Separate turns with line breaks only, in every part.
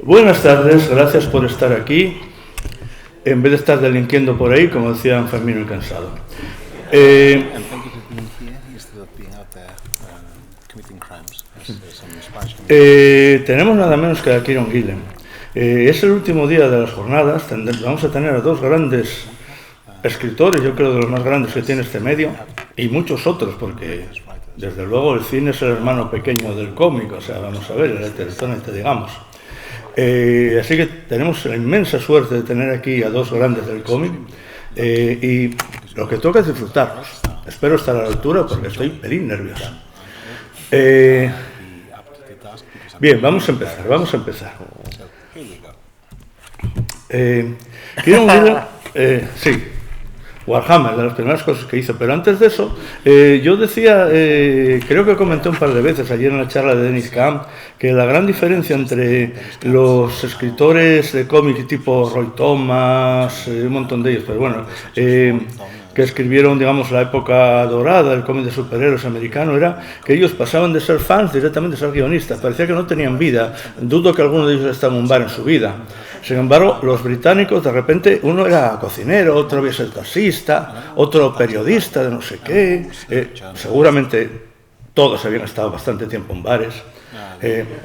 Buenas tardes, gracias por estar aquí, en vez de estar delinquiendo por ahí, como decía Fermín el Cansado. Tenemos nada menos que a Kieron Gillen. Es el último día de las jornadas, vamos a tener a dos grandes escritores, yo creo de los más grandes que tiene este medio, y muchos otros, porque desde luego el cine es el hermano pequeño del cómic, o sea, vamos a ver, el heterotonente, digamos. Así que tenemos la inmensa suerte de tener aquí a dos grandes del cómic, y lo que toca es disfrutarlos. Espero estar a la altura porque estoy pelín nervioso. Bien, vamos a empezar. Quiero unir, sí, Warhammer, de las primeras cosas que hizo, pero antes de eso, yo decía, creo que comenté un par de veces ayer en la charla de Dennis Camp, que la gran diferencia entre los escritores de cómic tipo Roy Thomas, un montón de ellos, pero bueno, que escribieron, digamos, la época dorada del cómic de superhéroes americano, era que ellos pasaban de ser fans directamente a ser guionistas. Parecía que no tenían vida. Dudo que alguno de ellos estaba en un bar en su vida. Sin embargo, los británicos, de repente, uno era cocinero, otro había sido taxista, otro periodista de no sé qué. Seguramente todos habían estado bastante tiempo en bares.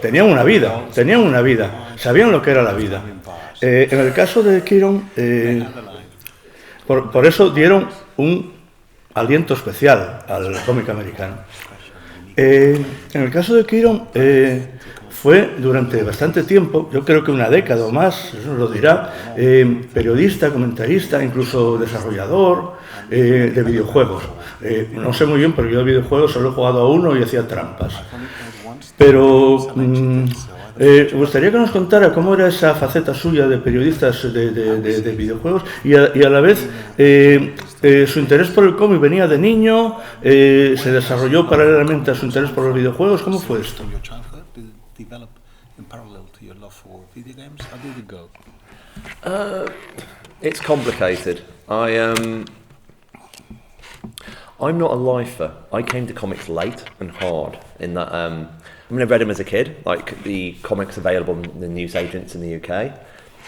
Tenían una vida, sabían lo que era la vida. En el caso de Kieron, por eso dieron un aliento especial al cómic americano. En el caso de Kieron, fue durante bastante tiempo, yo creo que una década o más, eso lo dirá, periodista, comentarista, incluso desarrollador de videojuegos. No sé muy bien, pero yo de videojuegos solo he jugado a uno y hacía trampas. Pero me gustaría que nos contara cómo era esa faceta suya de periodistas de videojuegos y a la vez su interés por el cómic venía de niño, se desarrolló paralelamente a su interés por los videojuegos. ¿Cómo fue esto?
It's complicated. I'm not a lifer. I came to comics late and hard in that I read them as a kid, like the comics available in the newsagents in the UK,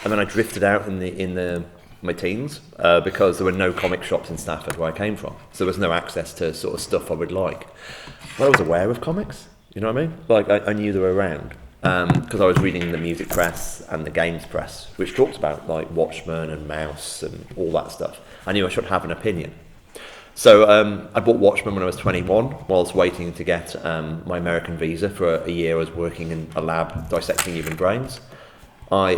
and then I drifted out in my teens because there were no comic shops in Stafford where I came from, so there was no access to sort of stuff I would like. But I was aware of comics, you know what I mean? Like I knew they were around because I was reading the music press and the games press, which talked about like Watchmen and Mouse and all that stuff. I knew I should have an opinion. So I bought Watchmen when I was 21, whilst waiting to get my American visa for a year. I was working in a lab dissecting human brains. I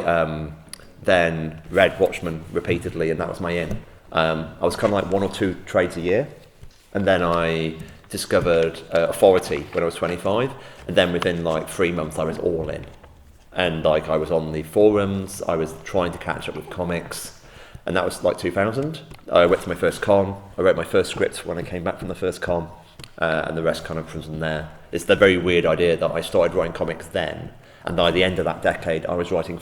then read Watchmen repeatedly, and that was my in. I was kind of like one or two trades a year, and then I discovered Authority when I was 25, and then within like 3 months I was all in. And like I was on the forums, I was trying to catch up with comics. And that was like 2000. I went to my first con. I wrote my first script when I came back from the first con, and the rest kind of from there. It's the very weird idea that I started writing comics then, and by the end of that decade, I was writing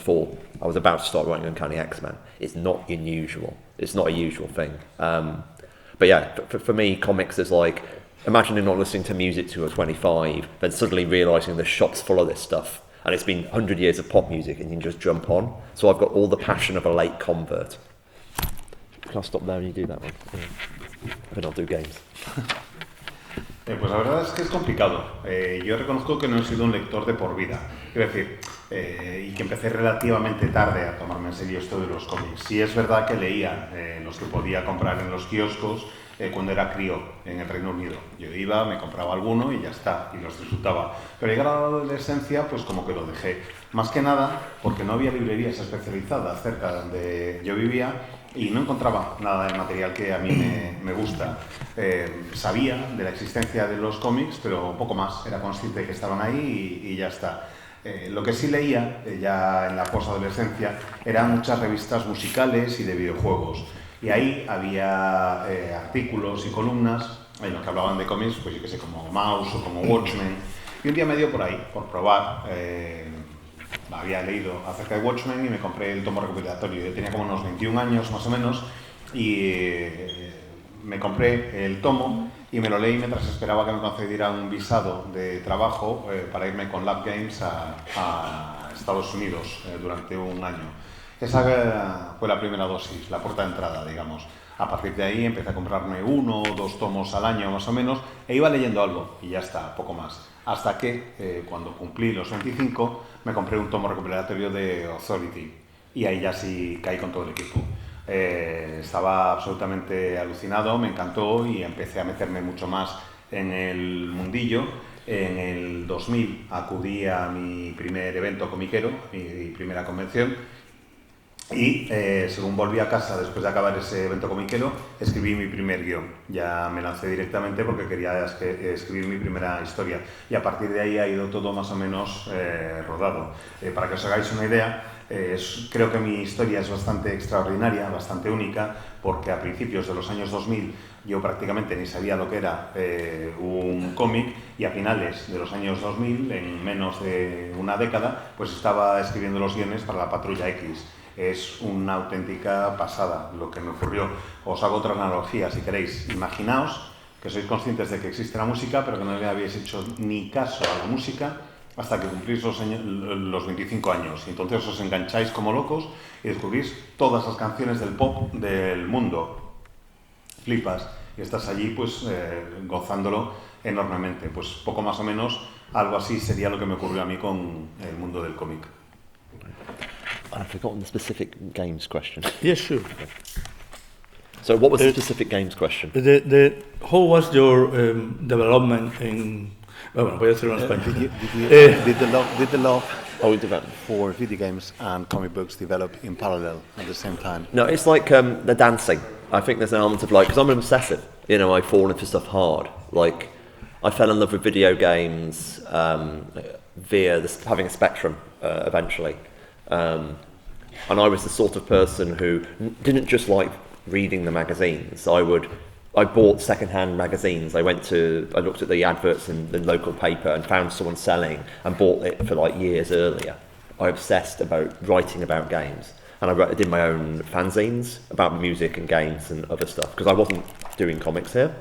I was about to start writing Uncanny X-Men. It's not unusual. It's not a usual thing. But yeah, for me, comics is like imagining not listening to music till you're 25, then suddenly realising the shop's full of this stuff, and it's been 100 years of pop music, and you can just jump on. So I've got all the passion of a late convert. I'll stop there and you do that one. Yeah. Then I'll do games.
Pues la verdad es que es complicado. Yo reconozco que no he sido un lector de por vida. Quiero decir, y que empecé relativamente tarde a tomarme en serio esto de los cómics. Sí es verdad que leía los que podía comprar en los kioscos cuando era crío en el Reino Unido. Yo iba, me compraba alguno y ya está, y los disfrutaba. Pero llegada a la adolescencia, pues como que lo dejé. Más que nada porque no había librerías especializadas cerca de donde yo vivía y no encontraba nada de material que a mí me gusta. Sabía de la existencia de los cómics, pero poco más. Era consciente de que estaban ahí y ya está. Lo que sí leía, ya en la posadolescencia, eran muchas revistas musicales y de videojuegos. Y ahí había artículos y columnas en los que hablaban de cómics, pues yo que sé, como Mouse o como Watchmen. Y un día me dio por ahí, por probar. Había leído acerca de Watchmen y me compré el tomo recopilatorio. Yo tenía como unos 21 años más o menos y me compré el tomo y me lo leí mientras esperaba que me concedieran un visado de trabajo para irme con Lab Games a Estados Unidos durante un año. Esa fue la primera dosis, la puerta de entrada, digamos. A partir de ahí empecé a comprarme 1 o 2 tomos al año más o menos e iba leyendo algo y ya está, poco más. Hasta que cuando cumplí los 25 me compré un tomo recopilatorio de Authority y ahí ya sí caí con todo el equipo. Estaba absolutamente alucinado, me encantó y empecé a meterme mucho más en el mundillo. En el 2000 acudí a mi primer evento comiquero, mi primera convención, y según volví a casa después de acabar ese evento comiquero, escribí mi primer guión. Ya me lancé directamente porque quería escribir mi primera historia y a partir de ahí ha ido todo más o menos rodado. Para que os hagáis una idea, creo que mi historia es bastante extraordinaria, bastante única, porque a principios de los años 2000 yo prácticamente ni sabía lo que era un cómic y a finales de los años 2000, en menos de una década, pues estaba escribiendo los guiones para la Patrulla X. Es una auténtica pasada lo que me ocurrió. Os hago otra analogía, si queréis. Imaginaos que sois conscientes de que existe la música, pero que no le habéis hecho ni caso a la música hasta que cumplís los 25 años. Entonces os engancháis como locos y descubrís todas las canciones del pop del mundo. Flipas y estás allí pues gozándolo enormemente. Pues poco más o menos algo así sería lo que me ocurrió a mí con el mundo del cómic.
I've forgotten the specific games question.
Yes, sure.
So what was the specific games question?
How was your development in... Bueno, voy a hacerlo en español.
Did the love
Oh, we developed.
for video games and comic books develop in parallel at the same time?
No, it's like the dancing. I think there's an element of like, because I'm an obsessive, you know, I fall into stuff hard. Like, I fell in love with video games via having a Spectrum eventually. And I was the sort of person who didn't just like reading the magazines. I bought second-hand magazines. I looked at the adverts in the local paper and found someone selling and bought it for like years earlier. I obsessed about writing about games. And I did my own fanzines about music and games and other stuff because I wasn't doing comics here.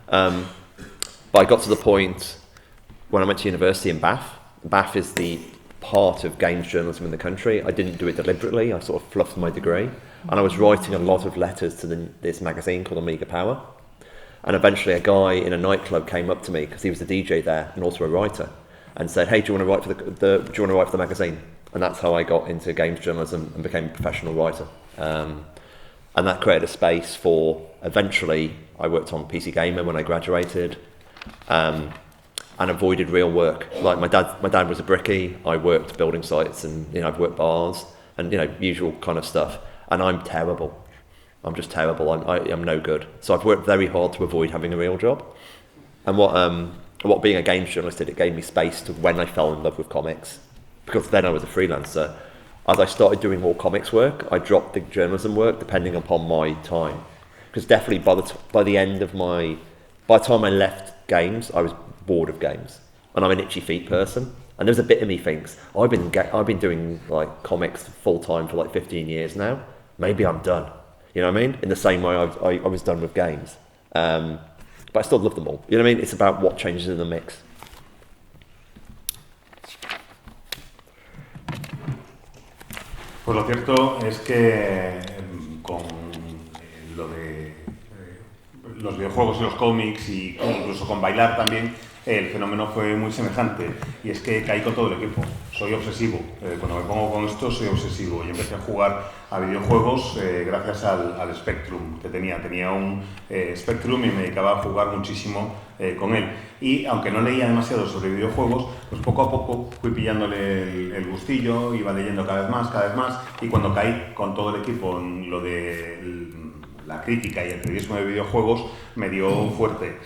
But I got to the point when I went to university in Bath. Bath is the part of games journalism in the country. I didn't do it deliberately. I sort of fluffed my degree. And I was writing a lot of letters to this magazine called Amiga Power. And eventually a guy in a nightclub came up to me because he was a DJ there and also a writer and said, "Hey, do you want to write for the magazine?" And that's how I got into games journalism and became a professional writer. And that created a space for, eventually, I worked on PC Gamer when I graduated. And avoided real work. Like my dad was a brickie. I worked building sites, and I've worked bars, and usual kind of stuff. And I'm terrible. I'm just terrible. I'm no good. So I've worked very hard to avoid having a real job. And what being a games journalist did, it gave me space to when I fell in love with comics, because then I was a freelancer. As I started doing more comics work, I dropped the journalism work depending upon my time. Because definitely by the time I left games, I was bored of games, and I'm an itchy feet person. And there's a bit of me thinks I've been doing like comics full time for like 15 years now. Maybe I'm done. You know what I mean? In the same way I was done with games, but I still love them all. You know what I mean? It's about what changes in the mix.
Pues lo cierto es que con lo de los videojuegos y los cómics y incluso con bailar también, el fenómeno fue muy semejante y es que caí con todo el equipo. Soy obsesivo, cuando me pongo con esto soy obsesivo y empecé a jugar a videojuegos gracias al Spectrum que tenía un Spectrum y me dedicaba a jugar muchísimo con él. Y aunque no leía demasiado sobre videojuegos, pues poco a poco fui pillándole el gustillo, iba leyendo cada vez más y cuando caí con todo el equipo en lo de la crítica y el periodismo de videojuegos me dio fuerte.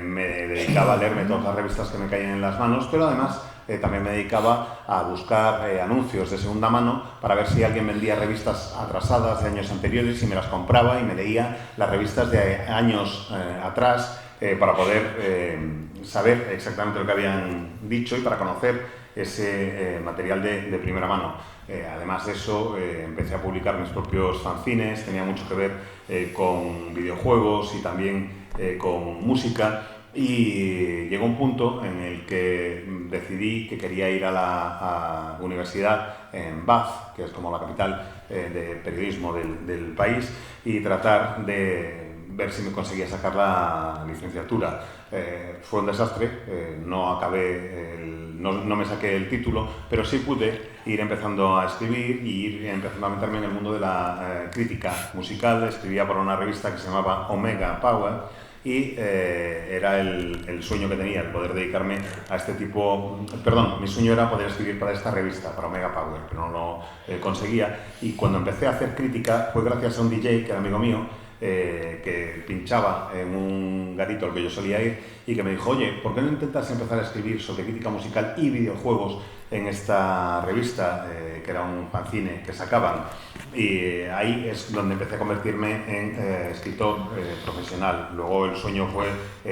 Me dedicaba a leerme todas las revistas que me caían en las manos, pero además también me dedicaba a buscar anuncios de segunda mano para ver si alguien vendía revistas atrasadas de años anteriores y me las compraba y me leía las revistas de años atrás para poder saber exactamente lo que habían dicho y para conocer ese material de primera mano. Además de eso, empecé a publicar mis propios fanzines, tenía mucho que ver con videojuegos y también con música, y llegó un punto en el que decidí que quería ir a la universidad en Bath, que es como la capital de periodismo del país, y tratar de ver si me conseguía sacar la licenciatura. Fue un desastre, no acabé, no me saqué el título, pero sí pude ir empezando a escribir y ir empezando a meterme en el mundo de la crítica musical. Escribía para una revista que se llamaba Omega Power, y era el sueño que tenía, el poder dedicarme a este tipo... Perdón, mi sueño era poder escribir para esta revista, para Omega Power, pero no lo conseguía. Y cuando empecé a hacer crítica fue gracias a un DJ que era amigo mío, que pinchaba en un garito al que yo solía ir, y que me dijo: oye, ¿por qué no intentas empezar a escribir sobre crítica musical y videojuegos en esta revista, que era un fanzine que sacaban? Y ahí es donde empecé a convertirme en escritor profesional. Luego el sueño fue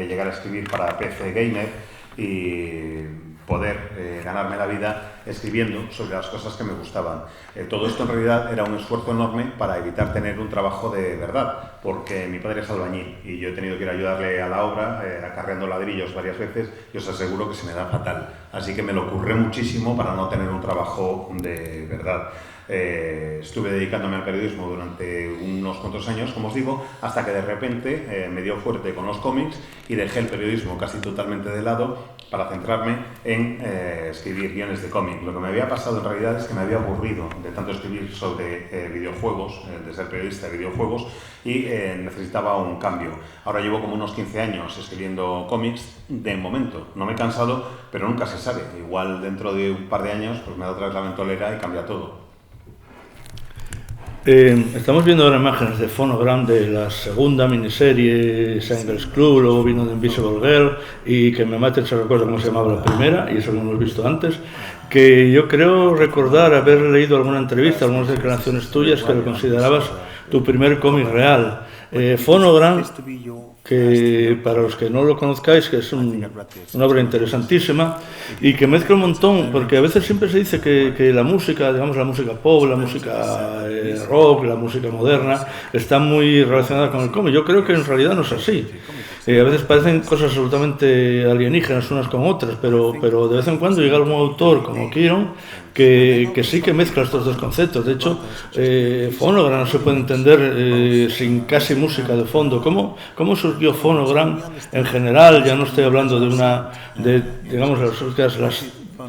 llegar a escribir para PC Gamer y poder ganarme la vida escribiendo sobre las cosas que me gustaban. Todo esto en realidad era un esfuerzo enorme para evitar tener un trabajo de verdad, porque mi padre es albañil y yo he tenido que ir a ayudarle a la obra, acarreando ladrillos varias veces, y os aseguro que se me da fatal. Así que me lo curré muchísimo para no tener un trabajo de verdad. Estuve dedicándome al periodismo durante unos cuantos años, como os digo, hasta que de repente me dio fuerte con los cómics y dejé el periodismo casi totalmente de lado para centrarme en escribir guiones de cómic. Lo que me había pasado en realidad es que me había aburrido de tanto escribir sobre videojuegos, de ser periodista de videojuegos, y necesitaba un cambio. Ahora llevo como unos 15 años escribiendo cómics. De momento no me he cansado, pero nunca se sabe. Igual dentro de un par de años pues me da otra vez la ventolera y cambia todo.
Estamos viendo ahora imágenes de Phonogram de la segunda miniserie Singles Club, luego vino de Invisible Girl, y que me mate se recuerda cómo se llamaba la primera, y eso lo hemos visto antes, que yo creo recordar haber leído alguna entrevista, algunas declaraciones tuyas que lo considerabas tu primer cómic real. Phonogram, que para los que no lo conozcáis, que es una obra interesantísima y que mezcla un montón, porque a veces siempre se dice que la música, digamos la música pop, la música rock, la música moderna, está muy relacionada con el cómic. Yo creo que en realidad no es así. A veces parecen cosas absolutamente alienígenas unas con otras, pero de vez en cuando llega algún autor como Kieron que sí que mezcla estos dos conceptos. De hecho, Phonogram no se puede entender sin casi música de fondo. ¿Cómo surgió Phonogram en general? Ya no estoy hablando digamos,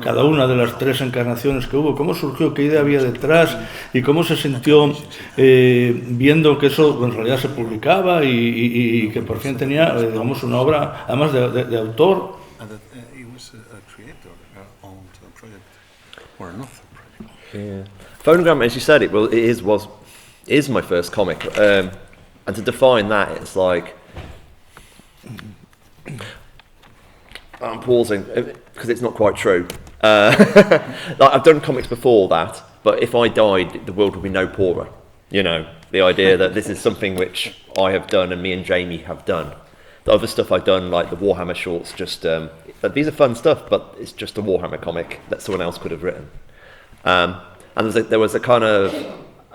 cada una de las tres encarnaciones que hubo. ¿Cómo surgió? ¿Qué idea había detrás? ¿Y cómo se sintió viendo que eso en realidad se publicaba y que por fin tenía, digamos, una obra, además de autor?
Yeah. Phonogram, as you said, is my first comic, and to define that, it's like I'm pausing because it's not quite true. Like I've done comics before that, but if I died, the world would be no poorer. You know, the idea that this is something which I have done and me and Jamie have done. The other stuff I've done, like the Warhammer shorts, just these are fun stuff, but it's just a Warhammer comic that someone else could have written. And there was a kind of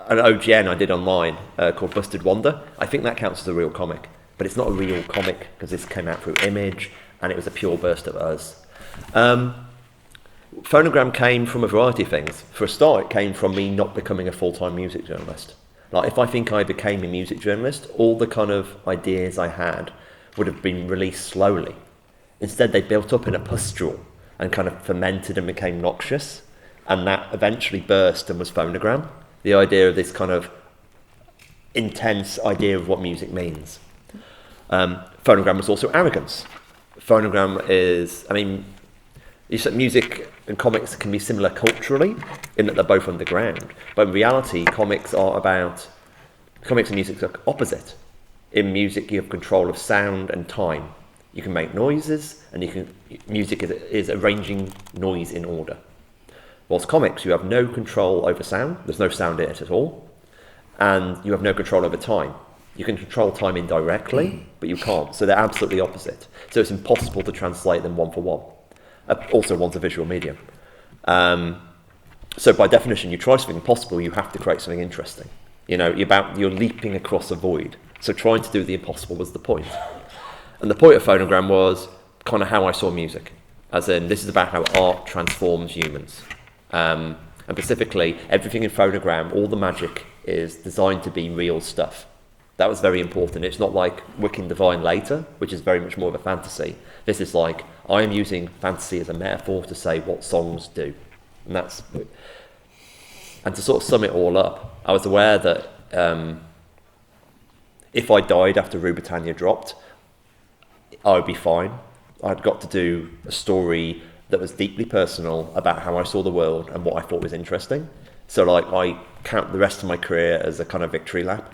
an OGN I did online called Busted Wonder. I think that counts as a real comic, but it's not a real comic because this came out through Image and it was a pure burst of us. Phonogram came from a variety of things. For a start, it came from me not becoming a full-time music journalist. Like if I think I became a music journalist, all the kind of ideas I had would have been released slowly. Instead, they built up in a pustule and kind of fermented and became noxious. And that eventually burst and was Phonogram. The idea of this kind of intense idea of what music means. Phonogram was also arrogance. Phonogram is, I mean, you said music and comics can be similar culturally in that they're both underground. But in reality, comics and music are opposite. In music, you have control of sound and time. You can make noises, and music is arranging noise in order. Whilst comics, you have no control over sound. There's no sound in it at all. And you have no control over time. You can control time indirectly, but you can't. So they're absolutely opposite. So it's impossible to translate them one for one. Also, one's a visual medium. So by definition, you try something impossible, you have to create something interesting. You know, you're leaping across a void. So trying to do the impossible was the point. And the point of Phonogram was kind of how I saw music. As in, this is about how art transforms humans. And specifically, everything in Phonogram, all the magic is designed to be real stuff. That was very important. It's not like Wiccan Divine later, which is very much more of a fantasy. This is like, I am using fantasy as a metaphor to say what songs do. And to sort of sum it all up, I was aware that if I died after Rue Britannia dropped, I would be fine. I'd got to do a story that was deeply personal about how I saw the world and what I thought was interesting. So like I count the rest of my career as a kind of victory lap.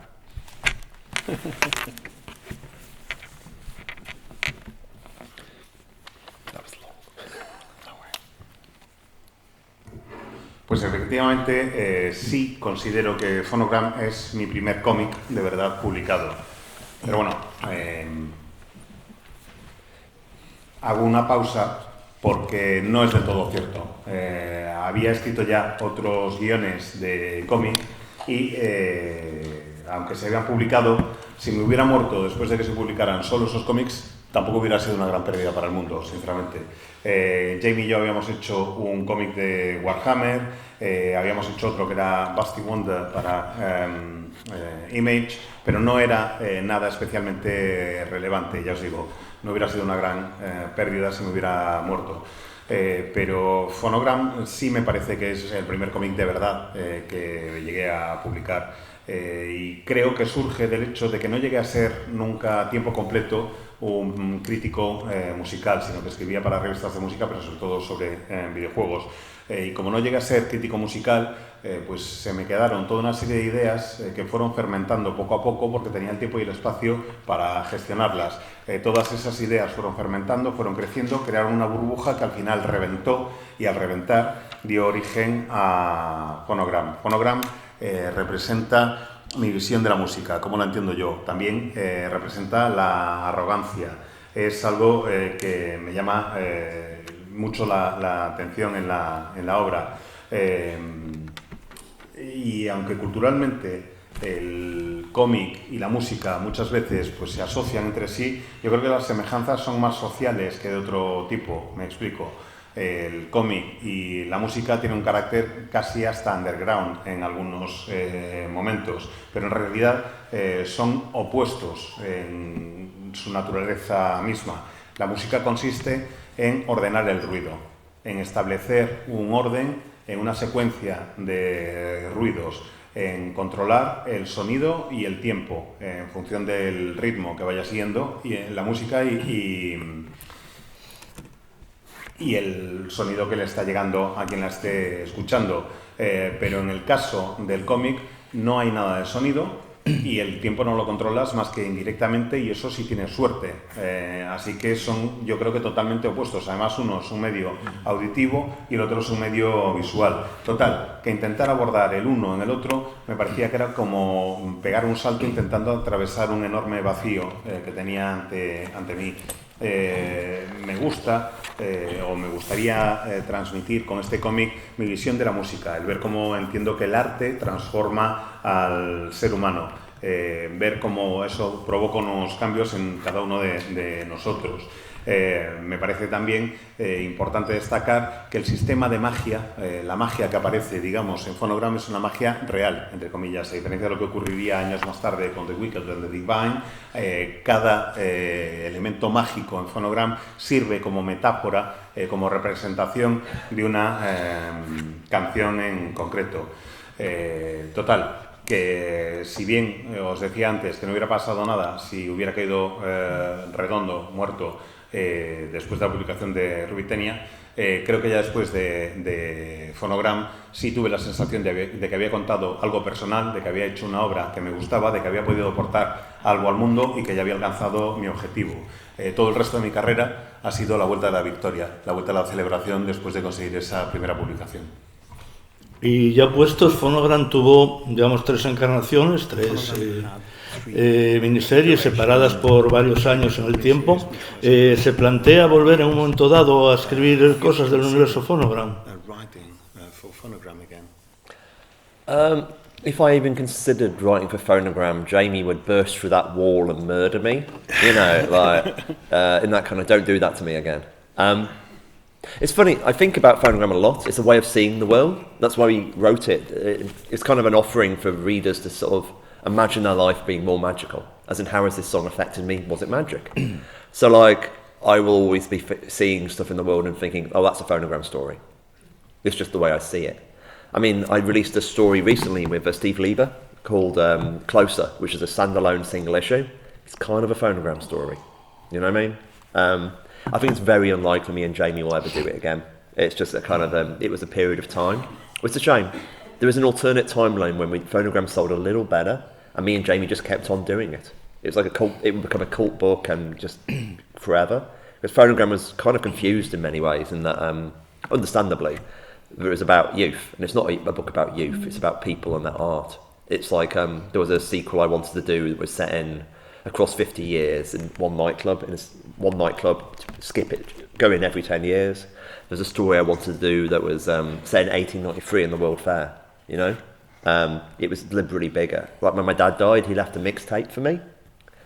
Pues efectivamente sí considero que Phonogram es mi primer cómic de verdad publicado. Pero bueno, hago una pausa porque no es del todo cierto. Había escrito ya otros guiones de cómic y aunque se habían publicado, si me hubiera muerto después de que se publicaran solo esos cómics, tampoco hubiera sido una gran pérdida para el mundo, sinceramente. Jamie y yo habíamos hecho un cómic de Warhammer, habíamos hecho otro que era Busty Wonder para Image, pero no era nada especialmente relevante, ya os digo, no hubiera sido una gran pérdida si me hubiera muerto. Pero Phonogram sí me parece que es el primer cómic de verdad que llegué a publicar. Y creo que surge del hecho de que no llegué a ser nunca a tiempo completo un crítico musical, sino que escribía para revistas de música, pero sobre todo sobre videojuegos. Y como no llegué a ser crítico musical, pues se me quedaron toda una serie de ideas que fueron fermentando poco a poco porque tenía el tiempo y el espacio para gestionarlas. Todas esas ideas fueron fermentando, fueron creciendo, crearon una burbuja que al final reventó y al reventar dio origen a Phonogram. Phonogram representa mi visión de la música, como la entiendo yo. También representa la arrogancia. Es algo que me llama mucho la atención en la obra. Y aunque culturalmente el cómic y la música muchas veces pues, se asocian entre sí, yo creo que las semejanzas son más sociales que de otro tipo. Me explico. El cómic y la música tienen un carácter casi hasta underground en algunos momentos, pero en realidad son opuestos en su naturaleza misma. La música consiste en ordenar el ruido, en establecer un orden en una secuencia de ruidos, en controlar el sonido y el tiempo en función del ritmo que vaya siguiendo y la música y el sonido que le está llegando a quien la esté escuchando. Pero en el caso del cómic no hay nada de sonido y el tiempo no lo controlas más que indirectamente y eso sí tienes suerte. Así que son, yo creo que totalmente opuestos. Además, uno es un medio auditivo y el otro es un medio visual. Total, que intentar abordar el uno en el otro me parecía que era como pegar un salto intentando atravesar un enorme vacío que tenía ante mí. Me gusta o me gustaría transmitir con este cómic mi visión de la música, el ver cómo entiendo que el arte transforma al ser humano, ver cómo eso provoca unos cambios en cada uno de nosotros. Me parece también importante destacar que el sistema de magia, la magia que aparece, digamos, en Phonogram es una magia real, entre comillas, a diferencia de lo que ocurriría años más tarde con The Wicked and the Divine. Cada elemento mágico en Phonogram sirve como metáfora, como representación de una canción en concreto. Total, que si bien os decía antes que no hubiera pasado nada si hubiera caído redondo, muerto, después de la publicación de Rue Britannia, creo que ya después de Phonogram sí tuve la sensación de que había contado algo personal, de que había hecho una obra que me gustaba, de que había podido aportar algo al mundo y que ya había alcanzado mi objetivo. Todo el resto de mi carrera ha sido la vuelta de la victoria, la vuelta a la celebración después de conseguir esa primera publicación.
Y ya puestos, Phonogram tuvo, digamos, 3 encarnaciones, 3 miniseries separadas por varios años en el tiempo. ¿Se plantea volver en un momento dado a escribir cosas del universo Phonogram?
If I even considered writing for Phonogram, Jamie would burst through that wall and murder me. You know, like, in that kind of, don't do that to me again. It's funny, I think about Phonogram a lot. It's a way of seeing the world. That's why we wrote it. It's kind of an offering for readers to sort of imagine their life being more magical. As in, how has this song affected me? Was it magic? So, like, I will always be seeing stuff in the world and thinking, oh, that's a Phonogram story. It's just the way I see it. I mean, I released a story recently with Steve Lieber called Closer, which is a standalone single issue. It's kind of a Phonogram story. You know what I mean? I think it's very unlikely me and Jamie will ever do it again. It's just a kind of, it was a period of time. It's a shame. There was an alternate timeline when Phonogram sold a little better, and me and Jamie just kept on doing it. It was like a cult, it would become a cult book and just forever. Because Phonogram was kind of confused in many ways, in that, understandably, it was about youth, and it's not a book about youth, it's about people and their art. It's like, there was a sequel I wanted to do that was set in across 50 years in one nightclub, skip it, go in every 10 years. There's a story I wanted to do that was set in 1893 in the World Fair, you know? It was deliberately bigger. Like when my dad died, he left a mixtape for me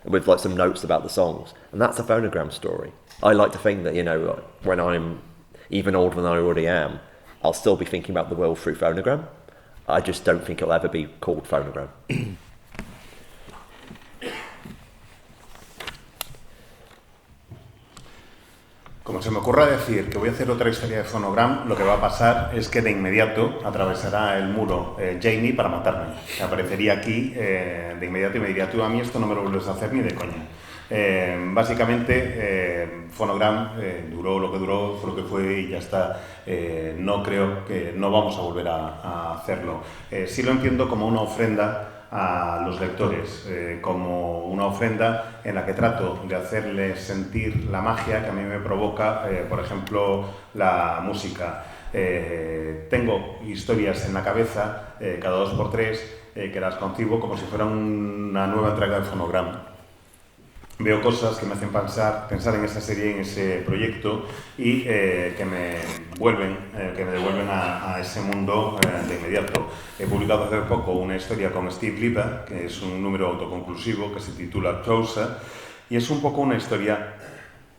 with like some notes about the songs, and that's a Phonogram story. I like to think that, you know, when I'm even older than I already am, I'll still be thinking about the world through Phonogram. I just don't think it'll ever be called Phonogram.
Como se me ocurra decir que voy a hacer otra historia de Phonogram, lo que va a pasar es que de inmediato atravesará el muro Jamie para matarme. Aparecería aquí de inmediato y me diría, tú a mí esto no me lo vuelves a hacer ni de coña. Básicamente, Phonogram duró lo que duró, fue lo que fue y ya está. No creo que no vamos a volver a hacerlo. Sí lo entiendo como una ofrenda a los lectores, como una ofrenda en la que trato de hacerles sentir la magia que a mí me provoca, por ejemplo, la música. Tengo historias en la cabeza cada 2 por 3 que las concibo como si fuera una nueva entrega de Phonogram. Veo cosas que me hacen pensar en esa serie, en ese proyecto y que me devuelven a ese mundo de inmediato. He publicado hace poco una historia con Steve Lieber, que es un número autoconclusivo que se titula Closer, y es un poco una historia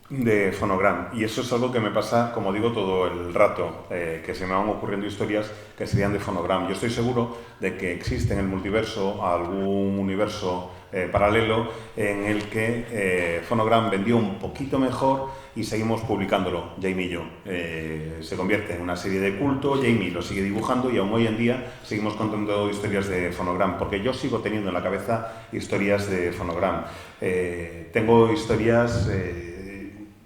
de Phonogram, y eso es algo que me pasa, como digo, todo el rato, que se me van ocurriendo historias que serían de Phonogram. Yo estoy seguro de que existe en el multiverso algún universo paralelo en el que Phonogram vendió un poquito mejor y seguimos publicándolo, Jamie y yo. Se convierte en una serie de culto, Jamie lo sigue dibujando y aún hoy en día seguimos contando historias de Phonogram, porque yo sigo teniendo en la cabeza historias de Phonogram. Tengo historias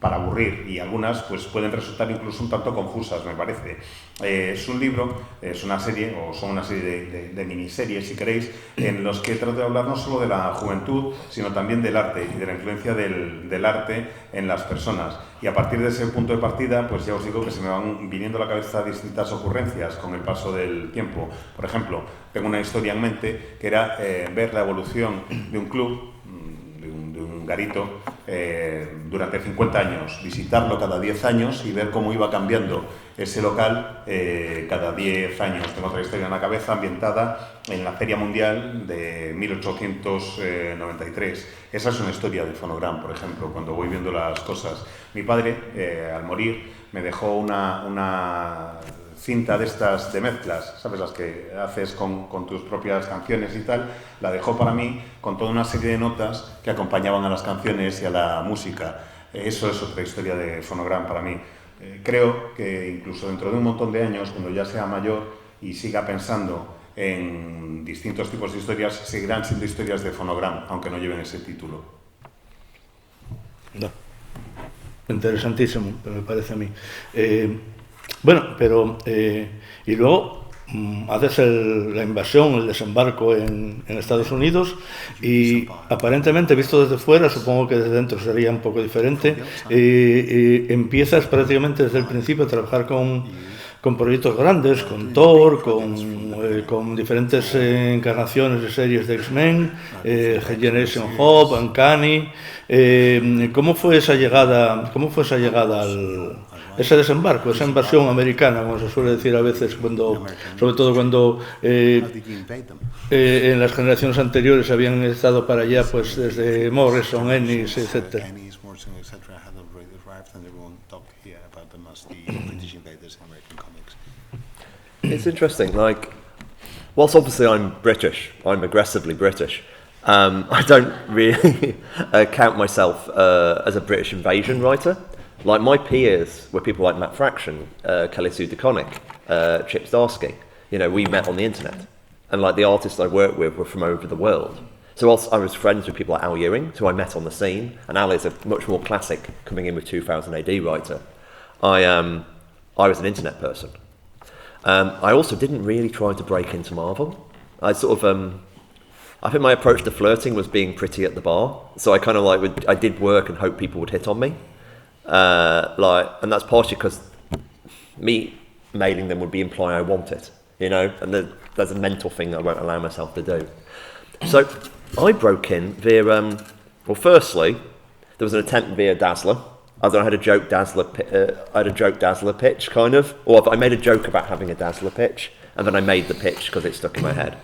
para aburrir y algunas pues pueden resultar incluso un tanto confusas, me parece. Es un libro, es una serie, o son una serie de miniseries, si queréis, en los que trato de hablar no solo de la juventud, sino también del arte y de la influencia del arte en las personas. Y a partir de ese punto de partida, pues ya os digo que se me van viniendo a la cabeza distintas ocurrencias con el paso del tiempo. Por ejemplo, tengo una historia en mente que era ver la evolución de un club, de un garito, durante 50 años, visitarlo cada 10 años y ver cómo iba cambiando ese local cada 10 años. Tengo otra historia en la cabeza ambientada en la Feria Mundial de 1893. Esa es una historia de Phonogram, por ejemplo, cuando voy viendo las cosas. Mi padre, al morir, me dejó una cinta de estas de mezclas, ¿sabes? Las que haces con tus propias canciones y tal, la dejó para mí con toda una serie de notas que acompañaban a las canciones y a la música. Eso es otra historia de Phonogram para mí. Creo que incluso dentro de un montón de años, cuando ya sea mayor y siga pensando en distintos tipos de historias, seguirán siendo historias de Phonogram, aunque no lleven ese título.
No. Interesantísimo, me parece a mí. Bueno, pero y luego haces la invasión, el desembarco en Estados Unidos y aparentemente visto desde fuera, supongo que desde dentro sería un poco diferente, empiezas prácticamente desde el principio a trabajar con con proyectos grandes, con Thor, con diferentes encarnaciones de series de X-Men, Generation Hope, Uncanny. ¿Cómo fue esa llegada ese desembarco, esa invasión americana, como se suele decir a veces, sobre todo cuando en las generaciones anteriores habían estado para allá, pues desde Morrison, Ennis, etc.?
It's interesting, like, whilst obviously I'm British, I'm aggressively British, I don't really count myself as a British invasion writer. Like, my peers were people like Matt Fraction, Kelly Sue DeConnick, Chip Zdarsky. You know, we met on the internet. And like the artists I worked with were from over the world. So whilst I was friends with people like Al Ewing, who I met on the scene, and Al is a much more classic coming in with 2000 AD writer, I was an internet person. I also didn't really try to break into Marvel. I sort of, I think my approach to flirting was being pretty at the bar. So I kind of I did work and hoped people would hit on me. And that's partially because me mailing them would be implying I want it, you know, and there's a mental thing that I won't allow myself to do. So I broke in via, well, firstly, there was an attempt via Dazzler. I had a joke Dazzler pitch, kind of, or I made a joke about having a Dazzler pitch, and then I made the pitch because it stuck in my head.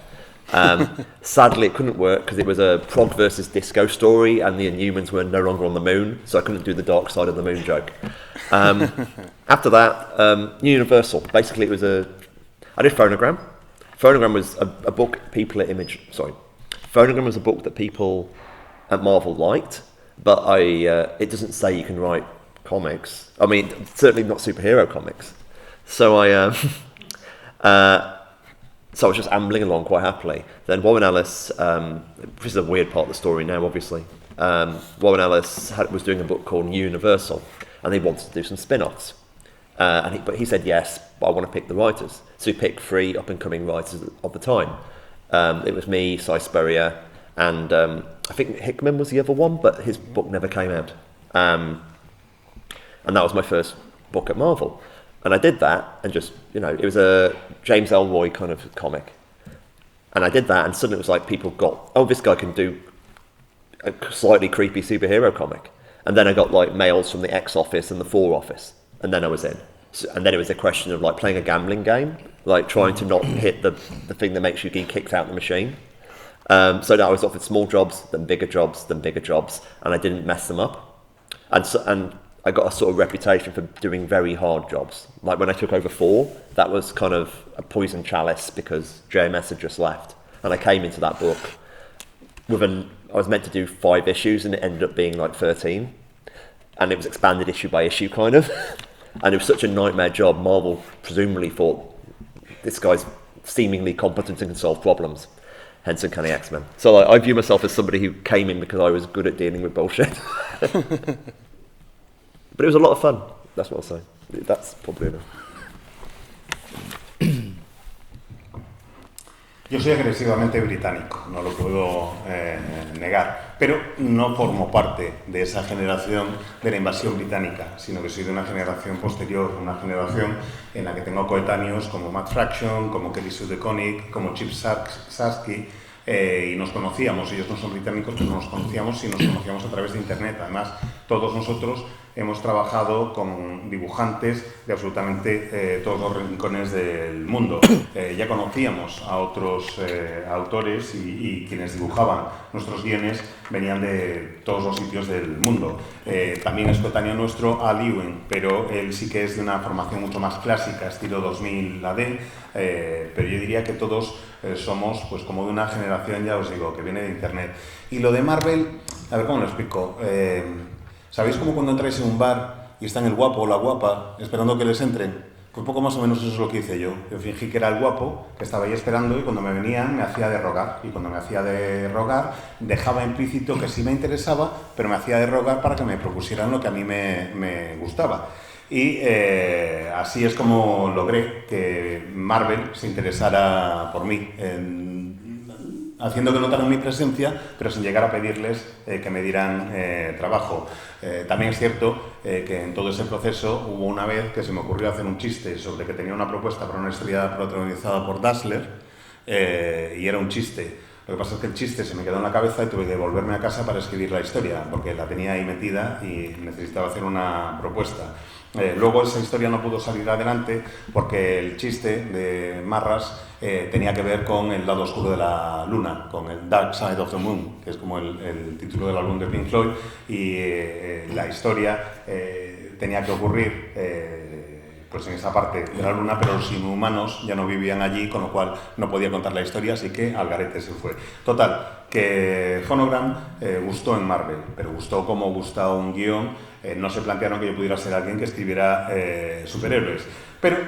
Sadly, it couldn't work because it was a prog versus disco story, and the Inhumans were no longer on the moon, so I couldn't do the Dark Side of the Moon joke. After that, Universal. Basically, it was I did Phonogram. Phonogram was a book Phonogram was a book that people at Marvel liked, but it doesn't say you can write comics. I mean, certainly not superhero comics. So So I was just ambling along quite happily. Then Warren Ellis, this is a weird part of the story now, obviously. Warren Ellis was doing a book called Universal, and they wanted to do some spin-offs. But he said yes, but I want to pick the writers. So he picked 3 up-and-coming writers of the time. It was me, Cy Spurrier, and I think Hickman was the other one, but his book never came out. And that was my first book at Marvel. And I did that, and just, you know, it was a James Ellroy kind of comic. And I did that, and suddenly it was like people got, oh, this guy can do a slightly creepy superhero comic. And then I got like mails from the X office and the 4 office, and then I was in. And then it was a question of like playing a gambling game, like trying to not hit the thing that makes you get kicked out of the machine. So I was offered small jobs, then bigger jobs, and I didn't mess them up. And I got a sort of reputation for doing very hard jobs. Like when I took over 4, that was kind of a poison chalice because JMS had just left. And I came into that book I was meant to do 5 issues, and it ended up being like 13. And it was expanded issue by issue, kind of. And it was such a nightmare job, Marvel presumably thought, this guy's seemingly competent and can solve problems. Hence Uncanny X-Men. So I view myself as somebody who came in because I was good at dealing with bullshit. But it was a lot of fun, that's what I'll say. That's probably enough.
Yo soy agresivamente británico, no lo puedo negar, pero no formo parte de esa generación de la invasión británica, sino que soy de una generación posterior, una generación en la que tengo coetáneos como Matt Fraction, como Kelly Sue DeConnick, como Chip Zdarsky, y nos conocíamos, ellos no son británicos, pero nos conocíamos y nos conocíamos a través de internet. Además, todos nosotros hemos trabajado con dibujantes de absolutamente todos los rincones del mundo. Ya conocíamos a otros autores y quienes dibujaban nuestros guiones venían de todos los sitios del mundo. También es coetáneo nuestro Al Ewing, pero él sí que es de una formación mucho más clásica, estilo 2000 AD, pero yo diría que todos somos pues como de una generación, ya os digo, que viene de internet. Y lo de Marvel, a ver cómo lo explico. ¿Sabéis cómo cuando entráis en un bar y están el guapo o la guapa esperando que les entren? Pues poco más o menos eso es lo que hice yo. Yo fingí que era el guapo, que estaba ahí esperando, y cuando me venían me hacía de rogar. Y cuando me hacía de rogar, dejaba implícito que sí me interesaba, pero me hacía de rogar para que me propusieran lo que a mí me gustaba. Y así es como logré que Marvel se interesara por mí. haciendo que notaran mi presencia, pero sin llegar a pedirles que me dieran trabajo. También es cierto que en todo ese proceso hubo una vez que se me ocurrió hacer un chiste sobre que tenía una propuesta para una historia protagonizada por Dassler, y era un chiste. Lo que pasa es que el chiste se me quedó en la cabeza y tuve que volverme a casa para escribir la historia, porque la tenía ahí metida y necesitaba hacer una propuesta. Luego esa historia no pudo salir adelante porque el chiste de Marras tenía que ver con el lado oscuro de la luna, con el Dark Side of the Moon, que es como el título del álbum de Pink Floyd, y la historia tenía que ocurrir pues en esa parte de la luna, pero los inhumanos ya no vivían allí, con lo cual no podía contar la historia, así que al garete se fue. Total, que Phonogram gustó en Marvel, pero gustó como gusta un guión. No se plantearon que yo pudiera ser alguien que escribiera superhéroes, pero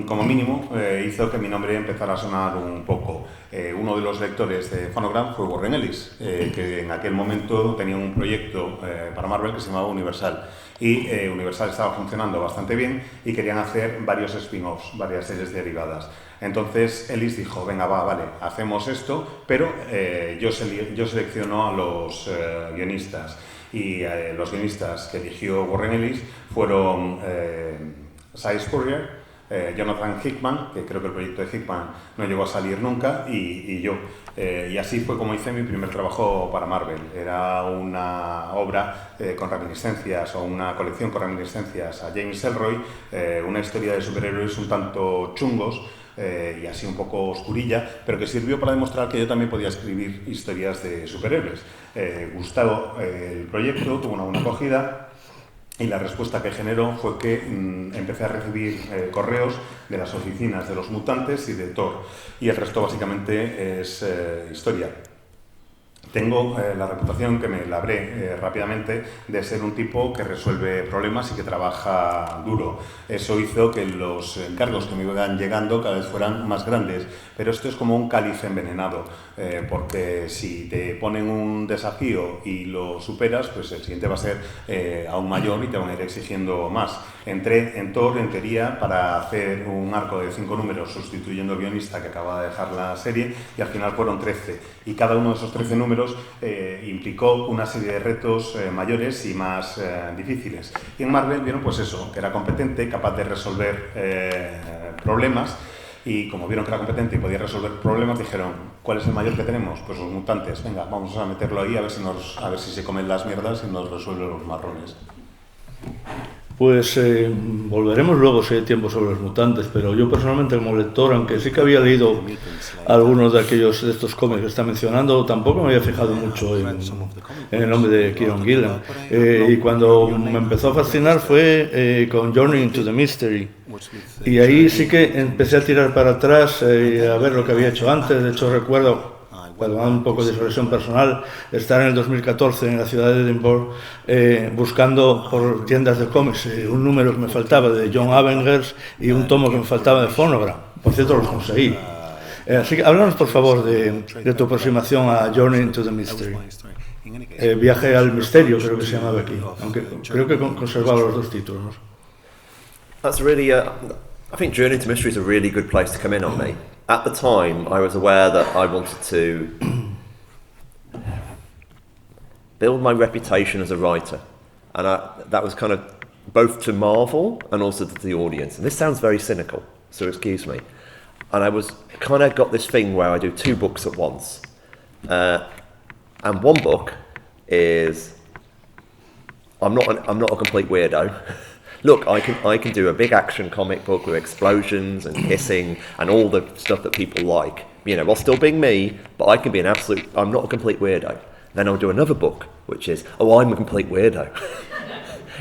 como mínimo hizo que mi nombre empezara a sonar un poco. Uno de los lectores de Phonogram fue Warren Ellis, que en aquel momento tenía un proyecto para Marvel que se llamaba Universal, y Universal estaba funcionando bastante bien y querían hacer varios spin-offs, varias series derivadas. Entonces Ellis dijo, venga, vale, hacemos esto, pero yo selecciono a los guionistas. Y los guionistas que eligió Warren Ellis fueron Cy Spurrier, Jonathan Hickman, que creo que el proyecto de Hickman no llegó a salir nunca, y yo. Y así fue como hice mi primer trabajo para Marvel. Era una obra con reminiscencias, o una colección con reminiscencias a James Ellroy, una historia de superhéroes un tanto chungos, y así un poco oscurilla, pero que sirvió para demostrar que yo también podía escribir historias de superhéroes. Gustó el proyecto, tuvo una buena acogida, y la respuesta que generó fue que empecé a recibir correos de las oficinas de los mutantes y de Thor, y el resto básicamente es historia. Tengo la reputación, que me labré rápidamente, de ser un tipo que resuelve problemas y que trabaja duro. Eso hizo que los encargos que me iban llegando cada vez fueran más grandes, pero esto es como un cáliz envenenado, porque si te ponen un desafío y lo superas, pues el siguiente va a ser aún mayor y te van a ir exigiendo más. Entré en Thor, en teoría, para hacer un arco de 5 números sustituyendo al guionista que acaba de dejar la serie, y al final fueron 13, y cada uno de esos 13 números implicó una serie de retos mayores y más difíciles. Y en Marvel vieron pues eso, que era competente, capaz de resolver problemas, y como vieron que era competente y podía resolver problemas, dijeron, ¿cuál es el mayor que tenemos? Pues los mutantes, venga, vamos a meterlo ahí a ver si se comen las mierdas y nos resuelven los marrones.
Pues volveremos luego si hay tiempo sobre los mutantes, pero yo personalmente como lector, aunque sí que había leído algunos de estos cómics que está mencionando, tampoco me había fijado mucho en el nombre de Kieron Gillen. Y cuando me empezó a fascinar fue con Journey into the Mystery. Y ahí sí que empecé a tirar para atrás, a ver lo que había hecho antes. De hecho recuerdo, cuando un poco de reflexión personal, estar en el 2014 en la ciudad de Edinburgh buscando por tiendas de cómics un número que me faltaba de John Avengers y un tomo que me faltaba de Phonogram. Por cierto, los conseguí. Así que háblanos por favor de tu aproximación a Journey into the Mystery. Viaje al misterio creo que se llamaba aquí, aunque creo que conservaba los dos títulos, ¿no?
That's really, I think Journey to Mystery is a really good place to come in on me. At the time, I was aware that I wanted to build my reputation as a writer. And that was kind of both to Marvel and also to the audience. And this sounds very cynical, so excuse me. And I was kind of got this thing where I do 2 books at once. And one book is, I'm not a complete weirdo. Look, I can do a big action comic book with explosions and hissing and all the stuff that people like, you know, while still being me, but I can be I'm not a complete weirdo. Then I'll do another book, which is, I'm a complete weirdo.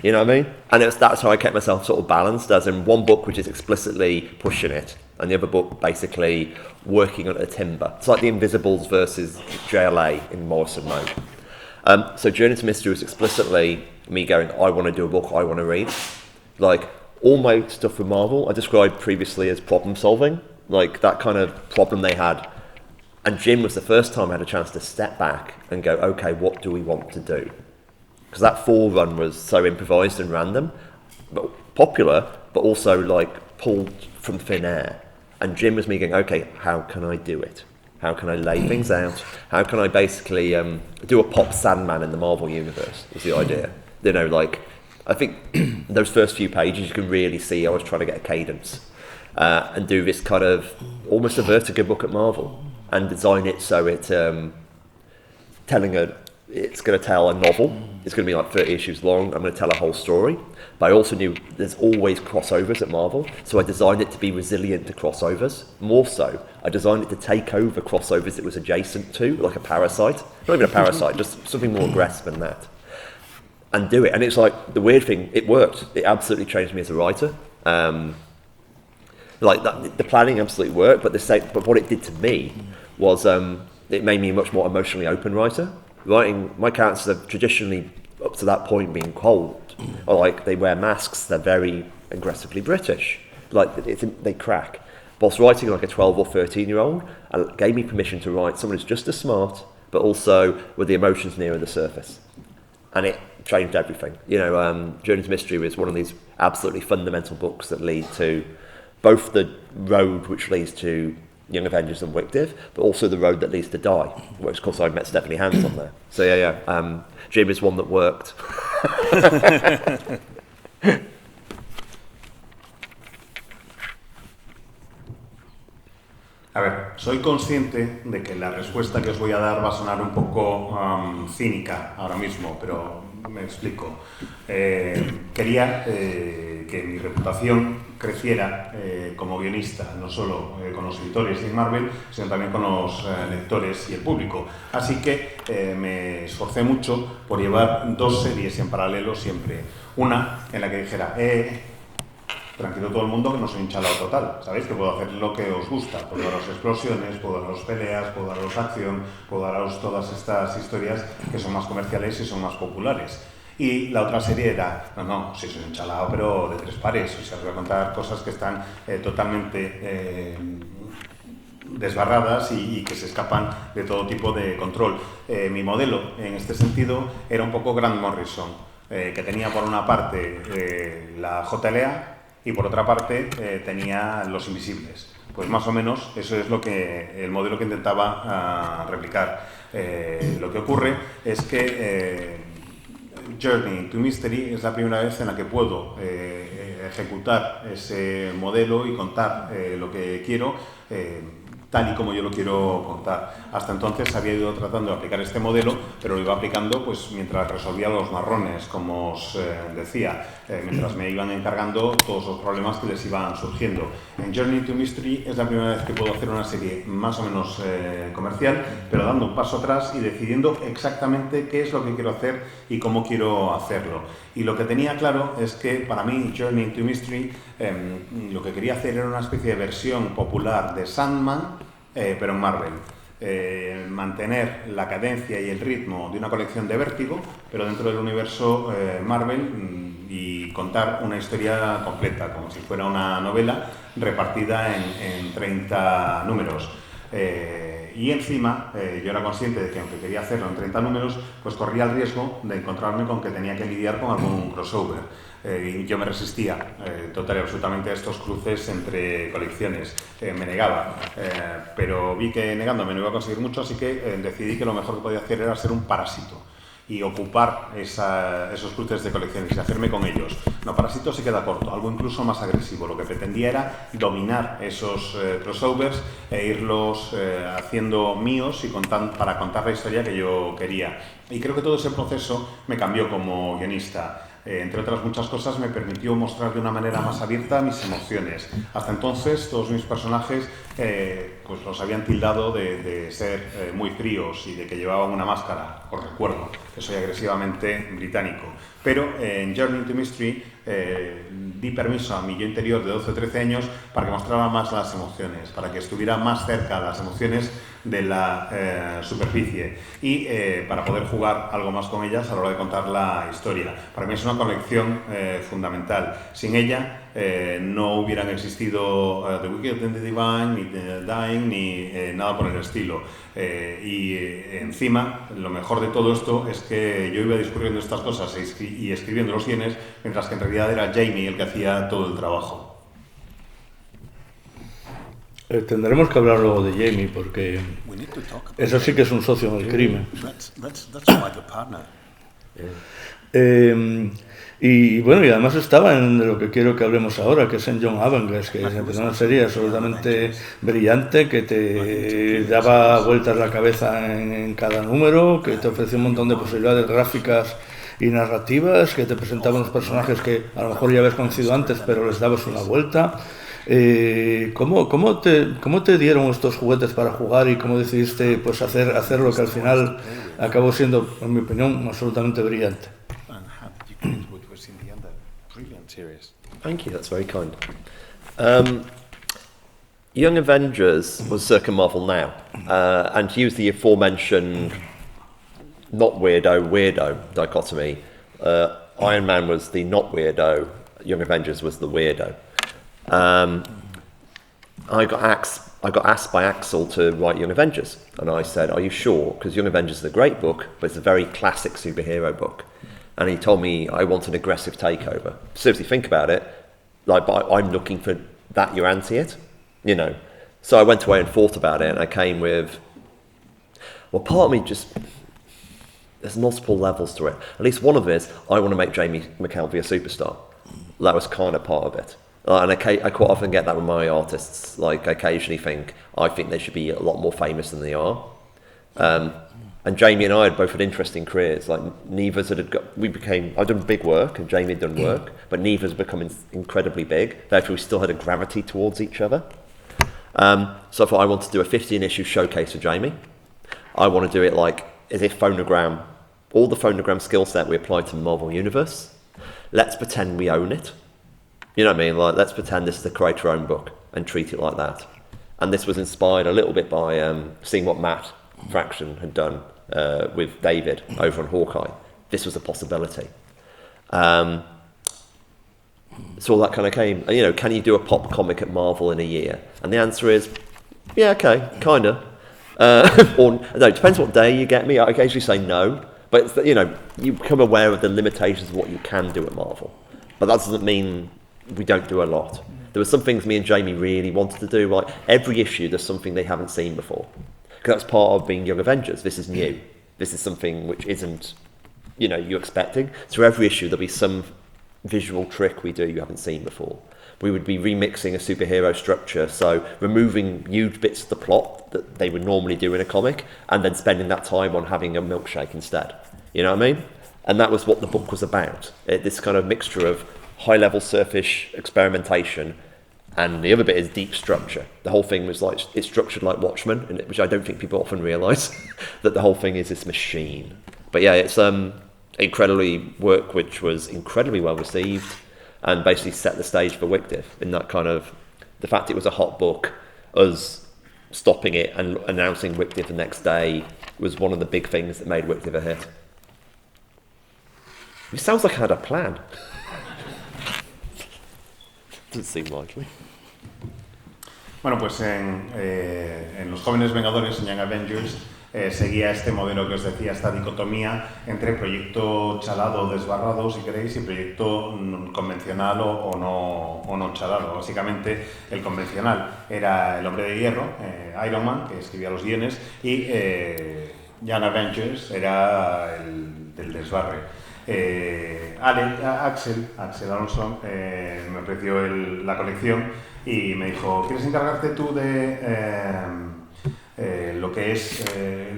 You know what I mean? And that's how I kept myself sort of balanced, as in one book which is explicitly pushing it, and the other book basically working on a timber. It's like The Invisibles versus JLA in Morrison mode. So Journey to Mystery was explicitly me going, I want to do a book I want to read. Like, all my stuff with Marvel, I described previously as problem solving, like that kind of problem they had. And Jim was the first time I had a chance to step back and go, okay, what do we want to do? Because that fall run was so improvised and random, but popular, but also like pulled from thin air. And Jim was me going, okay, how can I do it? How can I lay things out? How can I basically do a pop Sandman in the Marvel universe? Was the idea. You know, like, I think those first few pages you can really see I was trying to get a cadence and do this kind of almost a Vertigo book at Marvel and design it so it's it's going to tell a novel. It's going to be like 30 issues long. I'm going to tell a whole story. But I also knew there's always crossovers at Marvel, so I designed it to be resilient to crossovers. More so, I designed it to take over crossovers it was adjacent to, like a Parasite. Not even a Parasite, just something more aggressive than that. And do it. And it's like, the weird thing, it worked. It absolutely changed me as a writer. Like that, the planning absolutely worked, but what it did to me was it made me a much more emotionally open writer. Writing, my characters have traditionally, up to that point, been cold, or like they wear masks, they're very aggressively British, like they crack. Whilst writing like a 12 or 13-year-old, it gave me permission to write someone who's just as smart, but also with the emotions nearer the surface. And it changed everything. You know, Journey to Mystery was one of these absolutely fundamental books that lead to both the road which leads to Young Avengers and Wictive, but also the road that leads to Die, which of course I met Stephanie Hans on there. So yeah. Jim is one that worked.
A ver, soy consciente de que la respuesta que os voy a dar va a sonar un poco cínica ahora mismo, pero me explico. Quería que mi reputación creciera como guionista, no solo con los editores de Marvel, sino también con los lectores y el público. Así que me esforcé mucho por llevar dos series en paralelo siempre. Una en la que dijera, tranquilo todo el mundo, que no soy un chalao total, ¿sabéis? Que puedo hacer lo que os gusta, puedo daros explosiones, puedo daros peleas, puedo daros acción, puedo daros todas estas historias que son más comerciales y son más populares. Y la otra serie era, no, sí soy un chalao, pero de tres pares, o sea, os voy a contar cosas que están totalmente desbarradas y que se escapan de todo tipo de control. Mi modelo, en este sentido, era un poco Grant Morrison, que tenía por una parte la JLA, y por otra parte tenía Los Invisibles. Pues más o menos eso es el modelo que intentaba replicar. Lo que ocurre es que Journey to Mystery es la primera vez en la que puedo ejecutar ese modelo y contar lo que quiero tal y como yo lo quiero contar. Hasta entonces había ido tratando de aplicar este modelo, pero lo iba aplicando pues mientras resolvía los marrones, como os decía, mientras me iban encargando todos los problemas que les iban surgiendo. En Journey to Mystery es la primera vez que puedo hacer una serie más o menos comercial, pero dando un paso atrás y decidiendo exactamente qué es lo que quiero hacer y cómo quiero hacerlo. Y lo que tenía claro es que para mí Journey to Mystery lo que quería hacer era una especie de versión popular de Sandman, pero en Marvel. Mantener la cadencia y el ritmo de una colección de Vértigo, pero dentro del universo Marvel y contar una historia completa, como si fuera una novela repartida en 30 números. Y encima, yo era consciente de que aunque quería hacerlo en 30 números, pues corría el riesgo de encontrarme con que tenía que lidiar con algún crossover. Y yo me resistía total y absolutamente a estos cruces entre colecciones. Me negaba, pero vi que negándome no iba a conseguir mucho, así que decidí que lo mejor que podía hacer era ser un parásito y ocupar esos cruces de colecciones y hacerme con ellos. No, Parásito se queda corto, algo incluso más agresivo. Lo que pretendía era dominar esos crossovers e irlos haciendo míos y para contar la historia que yo quería. Y creo que todo ese proceso me cambió como guionista. Entre otras muchas cosas, me permitió mostrar de una manera más abierta mis emociones. Hasta entonces, todos mis personajes pues los habían tildado de ser muy fríos y de que llevaban una máscara. Os recuerdo que soy agresivamente británico. Pero en Journey to Mystery di permiso a mi yo interior de 12 o 13 años para que mostrara más las emociones, para que estuviera más cerca las emociones de la superficie y para poder jugar algo más con ellas a la hora de contar la historia. Para mí es una colección fundamental. Sin ella no hubieran existido The Wicked and the Divine, ni The Dying, ni nada por el estilo. Y encima, lo mejor de todo esto es que yo iba discurriendo estas cosas y escribiendo los guiones, mientras que en realidad era Jamie el que hacía todo el trabajo.
Tendremos que hablar luego de Jamie, porque eso sí que es un socio en el crimen. Y bueno, y además estaba en lo que quiero que hablemos ahora, que es en John Avengers, que es una serie absolutamente brillante, que te daba vueltas la cabeza en cada número, que te ofrecía un montón de posibilidades gráficas y narrativas, que te presentaba unos personajes que a lo mejor ya habías conocido antes, pero les dabas una vuelta. ¿Cómo te dieron estos juguetes para jugar y cómo decidiste pues hacer lo que al final acabó siendo, en mi opinión, absolutamente brillante?
Thank you, that's very kind. Young Avengers was circa Marvel Now, and to use the aforementioned not weirdo dichotomy, Iron Man was the not weirdo, Young Avengers was the weirdo. I got asked by Axel to write Young Avengers, and I said, "Are you sure?" Because Young Avengers is a great book, but it's a very classic superhero book. And he told me I want an aggressive takeover. Seriously, think about it. But I'm looking for that. You anti it, you know. So I went away and thought about it, and I came with. Well, part of me just. There's multiple levels to it. At least one of it is I want to make Jamie McKelvey a superstar. That was kind of part of it. And I quite often get that with my artists. Like, I occasionally think they should be a lot more famous than they are. And Jamie and I had both had interesting careers. Like, neither's I'd done big work, and Jamie had done work, but neither's become incredibly big. Therefore, we still had a gravity towards each other. So I thought I wanted to do a 15-issue showcase for Jamie. I want to do it like as if Phonogram, all the Phonogram skill set we applied to the Marvel Universe. Let's pretend we own it. You know what I mean? Like, let's pretend this is the creator-owned book and treat it like that. And this was inspired a little bit by seeing what Matt Fraction had done with David over on Hawkeye. This was a possibility. So all that kind of came, you know, can you do a pop comic at Marvel in a year? And the answer is, yeah, okay, kind of. Or, no, it depends what day you get me. I occasionally say no. But, it's, you know, you become aware of the limitations of what you can do at Marvel. But that doesn't mean we don't do a lot. There were some things me and Jamie really wanted to do. Like, every issue, there's something they haven't seen before. Because that's part of being Young Avengers. This is new. This is something which isn't, you know, you're expecting. So every issue, there'll be some visual trick we do you haven't seen before. We would be remixing a superhero structure, so removing huge bits of the plot that they would normally do in a comic, and then spending that time on having a milkshake instead. You know what I mean? And that was what the book was about. This kind of mixture of high-level surface experimentation, and the other bit is deep structure. The whole thing was like, it's structured like Watchmen, which I don't think people often realise, that the whole thing is this machine. But yeah, it's incredibly work which was incredibly well received, and basically set the stage for Wictive in that kind of, the fact it was a hot book, us stopping it and announcing Wictive the next day was one of the big things that made Wictive a hit. It sounds like I had a plan. Doesn't seem likely.
Bueno, pues en Los Jóvenes Vengadores, en Young Avengers, seguía este modelo que os decía, esta dicotomía entre proyecto chalado o desbarrado, si queréis, y proyecto convencional o no chalado. Básicamente, el convencional era El Hombre de Hierro, Iron Man, que escribía los guiones, y Young Avengers era el del desbarre. Axel Alonso me ofreció la colección y me dijo, ¿quieres encargarte tú de lo que es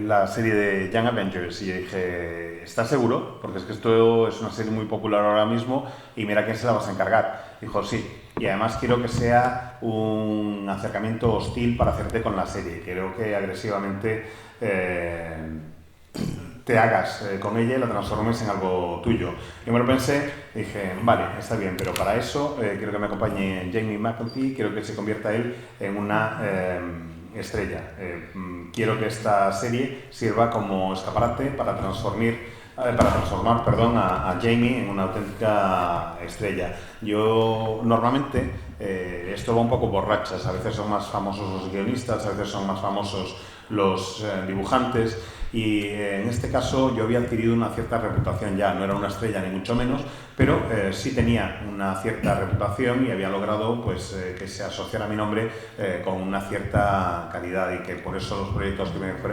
la serie de Young Avengers? Y yo dije, ¿estás seguro? Porque es que esto es una serie muy popular ahora mismo y mira, ¿a quién se la vas a encargar? Dijo, sí, y además quiero que sea un acercamiento hostil para hacerte con la serie. Quiero que agresivamente te hagas con ella y la transformes en algo tuyo. Yo me lo pensé y dije, vale, está bien, pero para eso quiero que me acompañe Jamie McKelvey, quiero que se convierta él en una estrella. Quiero que esta serie sirva como escaparate para transformar a Jamie en una auténtica estrella. Yo normalmente Esto va un poco por rachas, a veces son más famosos los guionistas, a veces son más famosos los dibujantes, y en este caso yo había adquirido una cierta reputación ya, no era una estrella ni mucho menos, pero sí tenía una cierta reputación y había logrado pues, que se asociara mi nombre con una cierta calidad, y que por eso los proyectos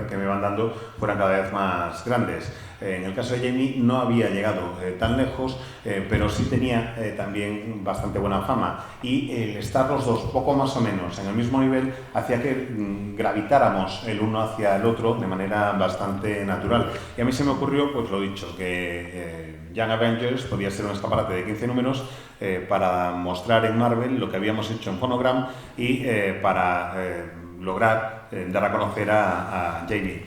que me van dando fueran cada vez más grandes. En el caso de Jamie no había llegado tan lejos, pero sí tenía también bastante buena fama, y el estar los dos poco más o menos en el mismo nivel hacía que gravitáramos el uno hacia el otro de manera bastante natural. Y a mí se me ocurrió, pues lo dicho, que Young Avengers podía ser un escaparate de 15 números para mostrar en Marvel lo que habíamos hecho en Phonogram y para lograr dar a conocer a Jamie.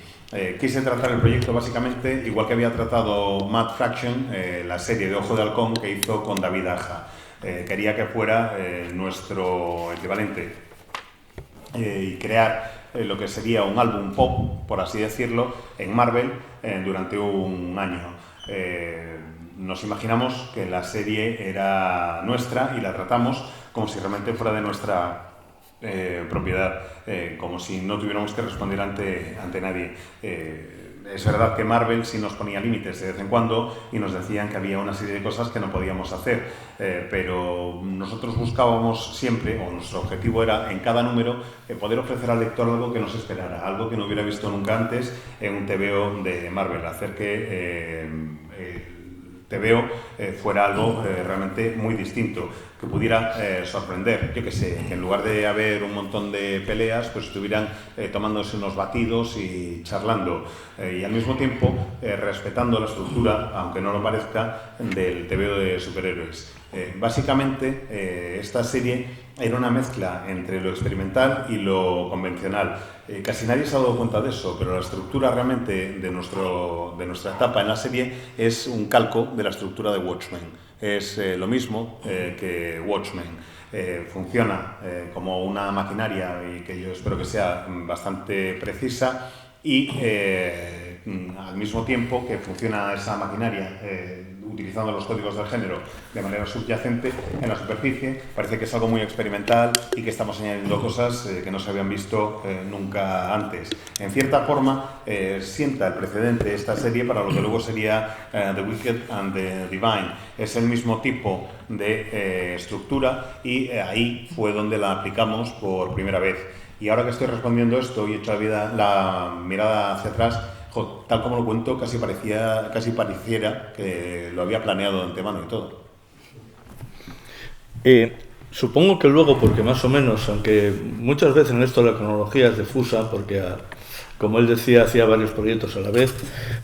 Quise tratar el proyecto básicamente igual que había tratado Mad Fraction, la serie de Ojo de Halcón que hizo con David Aja. Quería que fuera nuestro equivalente y crear lo que sería un álbum pop, por así decirlo, en Marvel durante un año. Nos imaginamos que la serie era nuestra y la tratamos como si realmente fuera de nuestra propiedad, como si no tuviéramos que responder ante nadie. Es verdad que Marvel sí nos ponía límites de vez en cuando y nos decían que había una serie de cosas que no podíamos hacer, pero nosotros buscábamos siempre, o nuestro objetivo era en cada número, poder ofrecer al lector algo que nos esperara, algo que no hubiera visto nunca antes en un TVO de Marvel, hacer que TVO fuera algo realmente muy distinto, que pudiera sorprender. Yo que sé, que en lugar de haber un montón de peleas, pues estuvieran tomándose unos batidos y charlando, y al mismo tiempo respetando la estructura, aunque no lo parezca, del TVO de superhéroes. Básicamente, esta serie era una mezcla entre lo experimental y lo convencional. Casi nadie se ha dado cuenta de eso, pero la estructura realmente de nuestra etapa en la serie es un calco de la estructura de Watchmen. Es lo mismo que Watchmen. Funciona como una maquinaria, y que yo espero que sea bastante precisa, y al mismo tiempo que funciona esa maquinaria utilizando los códigos del género de manera subyacente, en la superficie parece que es algo muy experimental y que estamos añadiendo cosas que no se habían visto nunca antes. En cierta forma sienta el precedente esta serie para lo que luego sería The Wicked and the Divine. Es el mismo tipo de estructura, y ahí fue donde la aplicamos por primera vez. Y ahora que estoy respondiendo esto y he hecho la mirada hacia atrás, tal como lo cuento, casi pareciera que lo había planeado de antemano y todo.
Supongo que luego, porque más o menos, aunque muchas veces en esto la cronología es difusa, porque como él decía, hacía varios proyectos a la vez,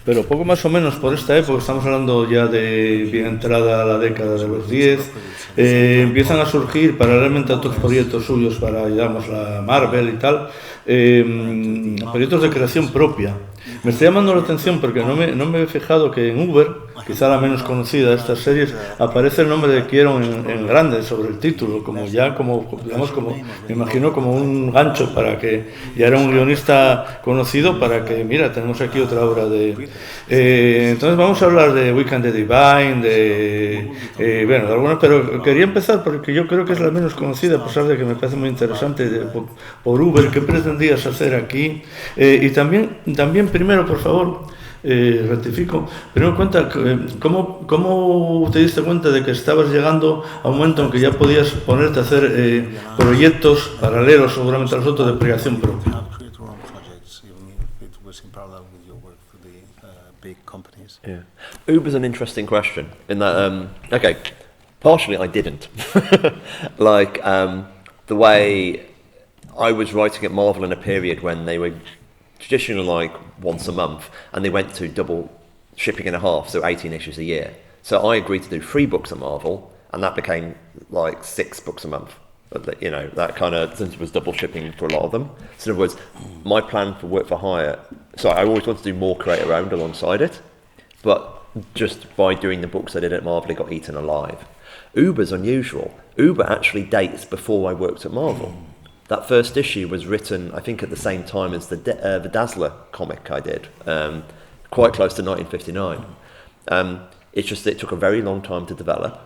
pero poco más o menos por esta época, estamos hablando ya de bien entrada a la década de los 10, empiezan a surgir paralelamente a otros proyectos suyos para, digamos, la Marvel y tal, proyectos de creación propia. Me está llamando la atención porque no me he fijado que en Uber, quizá la menos conocida de estas series, aparece el nombre de Kieron en grande sobre el título, como me imagino como un gancho para que ya era un guionista conocido, para que, mira, tenemos aquí otra obra de... entonces vamos a hablar de Weekend the Divine, de algunas, pero quería empezar porque yo creo que es la menos conocida, a pesar de que me parece muy interesante, por Uber. ¿Qué pretendías hacer aquí? Y también primero, por favor, rectifico, primero cuenta cómo te diste cuenta de que estabas llegando a un momento en que ya podías ponerte a hacer proyectos paralelos seguramente a los otros de creación propia.
Yeah. Uber's an interesting question in that, okay, partially I didn't. The way I was writing at Marvel in a period when they were traditionally like once a month, and they went to double shipping and a half, so 18 issues a year. So I agreed to do 3 books at Marvel, and that became like 6 books a month. You know, that kind of, since it was double shipping for a lot of them. So in other words, my plan for work for hire, so I always wanted to do more create around alongside it, but just by doing the books I did at Marvel, it got eaten alive. Uber's unusual. Uber actually dates before I worked at Marvel. That first issue was written, I think, at the same time as the Dazzler comic I did, quite close to 1959. It's just that it took a very long time to develop.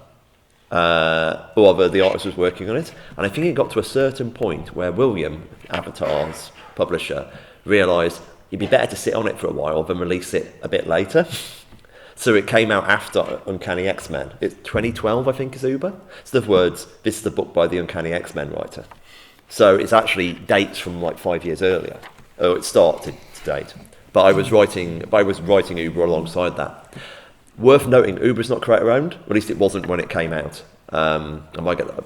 or the artist was working on it. And I think it got to a certain point where William, Avatar's publisher, realised it'd be better to sit on it for a while than release it a bit later. So it came out after Uncanny X-Men. It's 2012, I think, is Uber. So in other words, this is the book by the Uncanny X-Men writer. So it's actually dates from like 5 years earlier. Oh, it started to date. But I was writing Uber alongside that. Worth noting, Uber is not creator-owned. Or at least it wasn't when it came out. I might get that.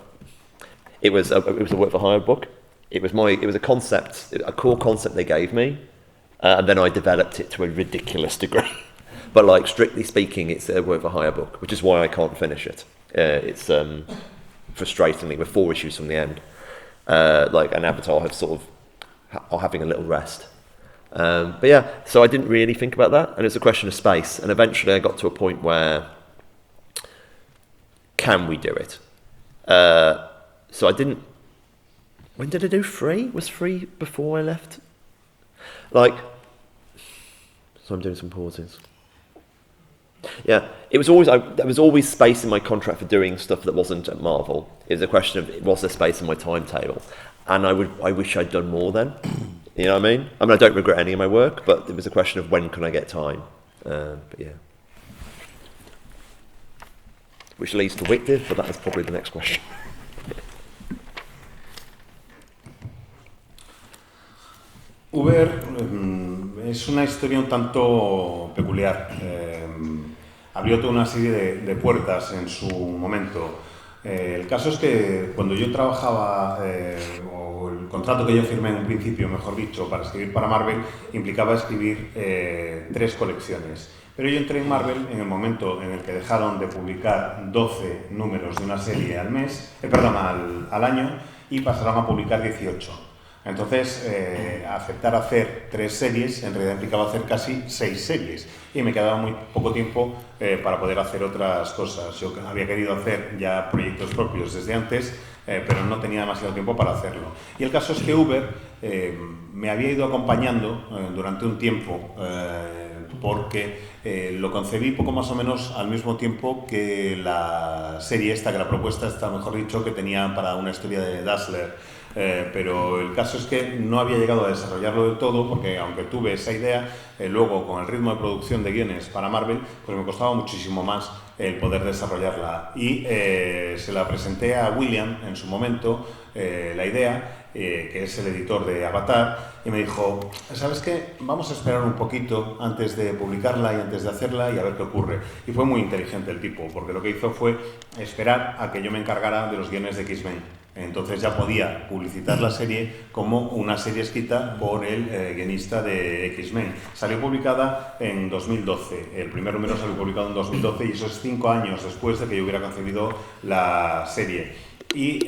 It was a work for hire book. It was a concept, a core concept they gave me, and then I developed it to a ridiculous degree. But like strictly speaking, it's a work for hire book, which is why I can't finish it. It's frustratingly, we're 4 issues from the end. Like an Avatar have sort of are having a little rest. But yeah, so I didn't really think about that, and it's a question of space. And eventually, I got to a point where can we do it? So I didn't. When did I do 3? Was 3 before I left? Like, so I'm doing some pauses. Yeah, it was always there was always space in my contract for doing stuff that wasn't at Marvel. It was a question of was there space in my timetable, and I wish I'd done more then. You know what I mean? I don't regret any of my work, but it was a question of when can I get time. But yeah, which leads to Wictive, but that is probably the next question.
Uber es una historia un tanto peculiar. Abrió toda una serie de puertas en su momento. El caso es que cuando yo trabajaba, o el contrato que yo firmé en un principio, mejor dicho, para escribir para Marvel, implicaba escribir 3 colecciones. Pero yo entré en Marvel en el momento en el que dejaron de publicar 12 números de una serie al año, y pasaron a publicar 18. Entonces, aceptar hacer 3 series en realidad implicaba hacer casi 6 series, y me quedaba muy poco tiempo para poder hacer otras cosas. Yo había querido hacer ya proyectos propios desde antes, pero no tenía demasiado tiempo para hacerlo. Y el caso es que Uber me había ido acompañando durante un tiempo, porque lo concebí poco más o menos al mismo tiempo que la serie esta, que la propuesta esta, mejor dicho, que tenía para una historia de Dazzler. Pero el caso es que no había llegado a desarrollarlo del todo, porque aunque tuve esa idea, luego con el ritmo de producción de guiones para Marvel, pues me costaba muchísimo más el poder desarrollarla. Y se la presenté a William en su momento, la idea, que es el editor de Avatar, y me dijo, ¿sabes qué? Vamos a esperar un poquito antes de publicarla y antes de hacerla y a ver qué ocurre. Y fue muy inteligente el tipo, porque lo que hizo fue esperar a que yo me encargara de los guiones de X-Men. Entonces ya podía publicitar la serie como una serie escrita por el guionista de X-Men. Salió publicada en 2012, el primer número salió publicado en 2012, y eso es 5 años después de que yo hubiera concebido la serie. Y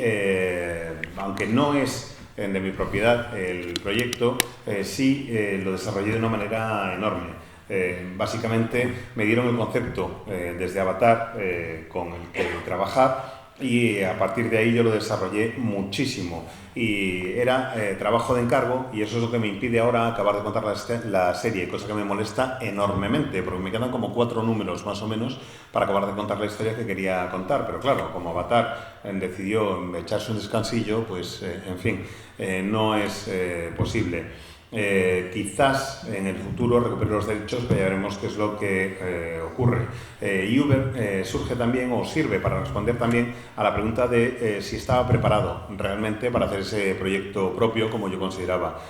aunque no es de mi propiedad el proyecto, sí lo desarrollé de una manera enorme. Básicamente me dieron el concepto desde Avatar con el que trabajar, y a partir de ahí yo lo desarrollé muchísimo, y era trabajo de encargo, y eso es lo que me impide ahora acabar de contar la serie, cosa que me molesta enormemente, porque me quedan como 4 números más o menos para acabar de contar la historia que quería contar. Pero claro, como Avatar decidió echarse un descansillo, pues en fin, no es posible. Quizás en el futuro recupere los derechos, pero ya veremos qué es lo que ocurre. Y Uber surge también, o sirve para responder también a la pregunta de si estaba preparado realmente para hacer ese proyecto propio, como yo consideraba.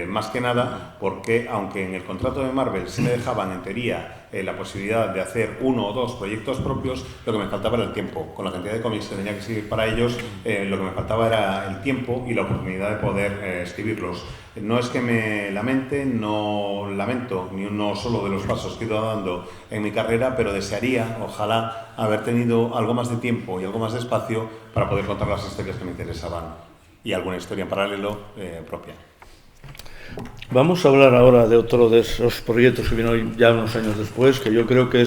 Más que nada porque, aunque en el contrato de Marvel sí me dejaban en teoría la posibilidad de hacer 1 o 2 proyectos propios, lo que me faltaba era el tiempo. Con la cantidad de cómics que tenía que escribir para ellos, lo que me faltaba era el tiempo y la oportunidad de poder escribirlos. No es que me lamente, no lamento ni uno solo de los pasos que he ido dando en mi carrera, pero desearía, ojalá, haber tenido algo más de tiempo y algo más de espacio para poder contar las historias que me interesaban, y alguna historia en paralelo propia.
Vamos a hablar ahora de otro de esos proyectos que vino ya unos años después, que yo creo que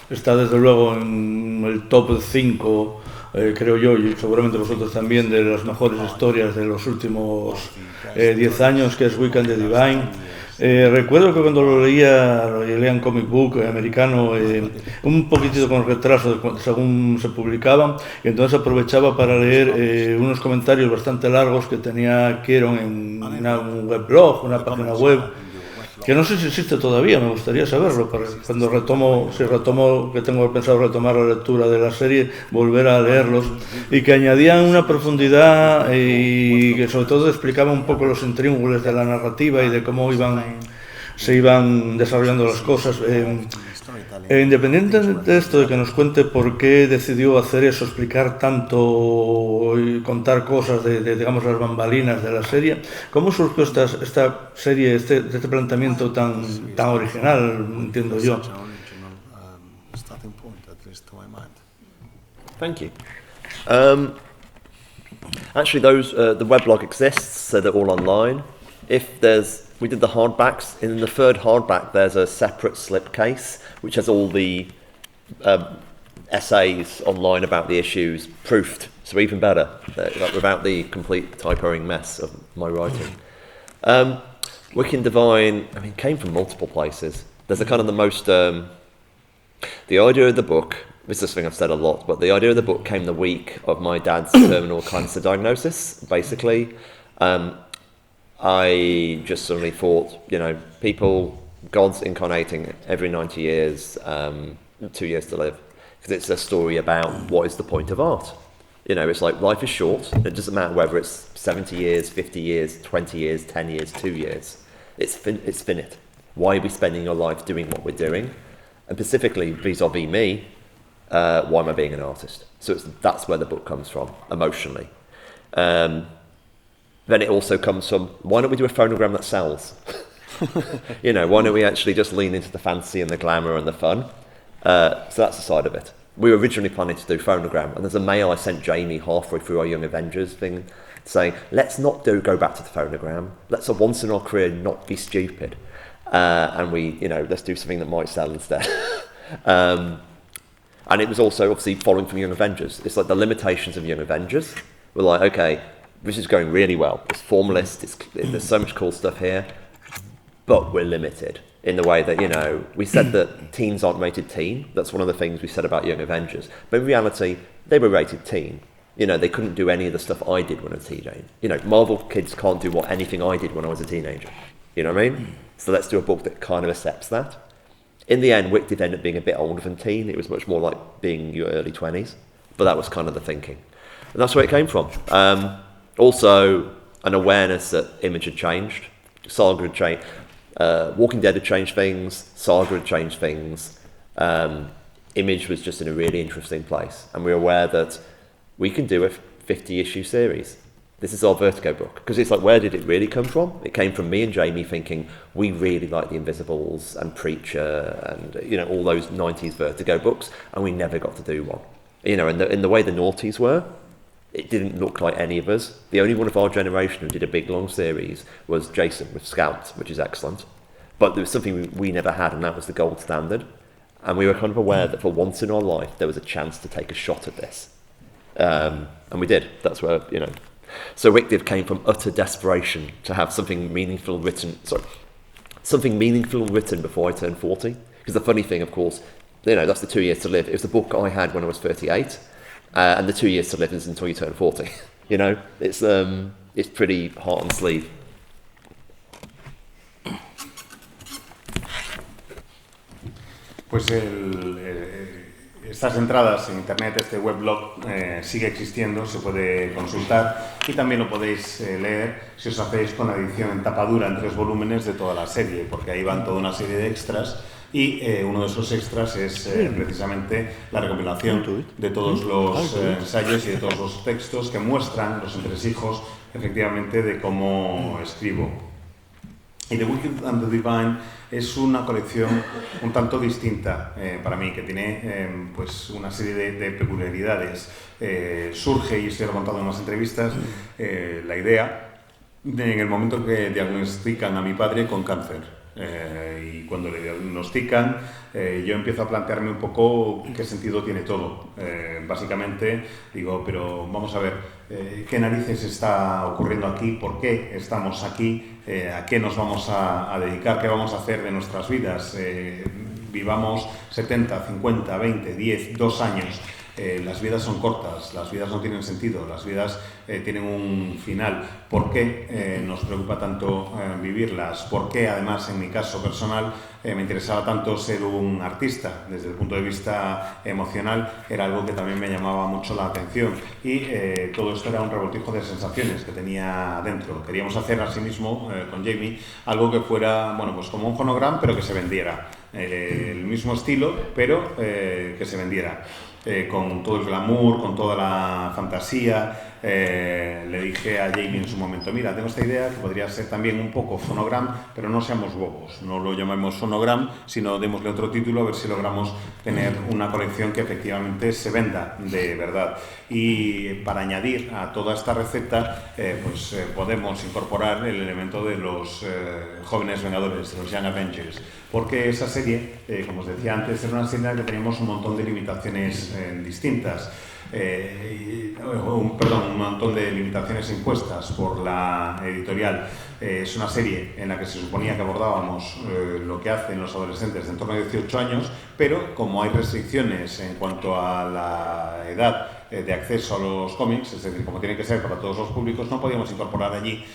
está desde luego en el top 5, creo yo, y seguramente vosotros también, de las mejores historias de los últimos 10 años, que es Wiccan the Divine. Recuerdo que cuando lo leía en Comic Book americano, un poquitito con retraso según se publicaban, y entonces aprovechaba para leer unos comentarios bastante largos que tenía Kieron en un weblog, una página web, que no sé si existe todavía, me gustaría saberlo, para cuando si retomo, que tengo pensado retomar la lectura de la serie, volver a leerlos, y que añadían una profundidad y que sobre todo explicaban un poco los intríngulis de la narrativa y de cómo se iban desarrollando las cosas. Independiente de esto, de que nos cuente por qué decidió hacer eso, explicar tanto y contar cosas de digamos, las bambalinas de la serie, ¿cómo surgió esta serie, este planteamiento tan original, entiendo yo?
Thank you. Actually, the weblog exists, so they're all online. We did the hardbacks. In the third hardback, there's a separate slipcase, which has all the essays online about the issues proofed, so even better, without the complete typoing mess of my writing. Wicked Divine, came from multiple places. There's a kind of the most... the idea of the book, this is something I've said a lot, but the idea of the book came the week of my dad's terminal cancer diagnosis, basically. I just suddenly thought, God's incarnating every 90 years, 2 years to live. Because it's a story about what is the point of art. It's like life is short. It doesn't matter whether it's 70 years, 50 years, 20 years, 10 years, 2 years. It's finite. Why are we spending our life doing what we're doing? And specifically, vis-a-vis me, why am I being an artist? So that's where the book comes from, emotionally. Then it also comes from, why don't we do a phonogram that sells? Why don't we actually just lean into the fancy and the glamour and the fun? So that's the side of it. We were originally planning to do phonogram, and there's a mail I sent Jamie halfway through our Young Avengers thing saying, let's not go back to the phonogram. Let's once in our career not be stupid. And let's do something that might sell instead. And it was also obviously following from Young Avengers. It's like the limitations of Young Avengers. We're like, okay, this is going really well. It's formalist, there's so much cool stuff here, but we're limited in the way that, we said that teens aren't rated teen. That's one of the things we said about Young Avengers. But in reality, they were rated teen. They couldn't do any of the stuff I did when I was a teenager. Marvel kids can't do anything I did when I was a teenager. You know what I mean? So let's do a book that kind of accepts that. In the end, Wick did end up being a bit older than teen. It was much more like being your early 20s. But that was kind of the thinking. And that's where it came from. Also, an awareness that Image had changed. Saga had changed. Walking Dead had changed things. Saga had changed things. Image was just in a really interesting place. And we were aware that we can do a 50-issue series. This is our Vertigo book. Because it's like, where did it really come from? It came from me and Jamie thinking, we really like The Invisibles and Preacher and, all those 90s Vertigo books, and we never got to do one. In the way the noughties were, it didn't look like any of us. The only one of our generation who did a big, long series was Jason with Scout, which is excellent. But there was something we never had, and that was the gold standard. And we were kind of aware that for once in our life, there was a chance to take a shot at this. And we did. That's where, So Wick Div came from utter desperation to have something meaningful written before I turned 40. Because the funny thing, of course, that's the 2 years to live. It was the book I had when I was 38. And the 2 years to live is until you turn 40. It's pretty heart on sleeve.
Pues estas entradas en internet, este weblog sigue existiendo, se puede consultar y también lo podéis leer si os hacéis con la edición en tapa dura en 3 volúmenes de toda la serie, porque ahí van toda una serie de extras. Y uno de esos extras es precisamente la recopilación de todos los ensayos y de todos los textos que muestran los entresijos, efectivamente, de cómo escribo. Y The Wicked and the Divine es una colección un tanto distinta para mí, que tiene pues una serie de peculiaridades. Surge, y esto lo he contado en más entrevistas, la idea en el momento que diagnostican a mi padre con cáncer. Y cuando le diagnostican, yo empiezo a plantearme un poco qué sentido tiene todo. Básicamente digo, pero vamos a ver, ¿qué narices está ocurriendo aquí? ¿Por qué estamos aquí? a qué nos vamos a dedicar, qué vamos a hacer de nuestras vidas. Vivamos 70, 50, 20, 10, 2 años. Las vidas son cortas, las vidas no tienen sentido, las vidas tienen un final. ¿Por qué nos preocupa tanto vivirlas? ¿Por qué, además, en mi caso personal, me interesaba tanto ser un artista? Desde el punto de vista emocional era algo que también me llamaba mucho la atención y todo esto era un revoltijo de sensaciones que tenía dentro. Queríamos hacer asimismo con Jamie algo que fuera, bueno, pues como un fonogram, pero que se vendiera. El mismo estilo, pero que se vendiera. Con todo el glamour, con toda la fantasía. Le dije a Jamie en su momento, mira, tengo esta idea que podría ser también un poco fonogram, pero no seamos bobos, no lo llamemos fonogram, sino démosle otro título a ver si logramos tener una colección que efectivamente se venda de verdad. Y para añadir a toda esta receta, podemos incorporar el elemento de los jóvenes vengadores, de los Young Avengers, porque esa serie, como os decía antes, era una serie en la que teníamos un montón de limitaciones distintas. Un montón de limitaciones impuestas por la editorial. Es una serie en la que se suponía que abordábamos lo que hacen los adolescentes de en torno a 18 años, pero como hay restricciones en cuanto a la edad de acceso a los cómics, es decir, como tiene que ser para todos los públicos, no podíamos incorporar allí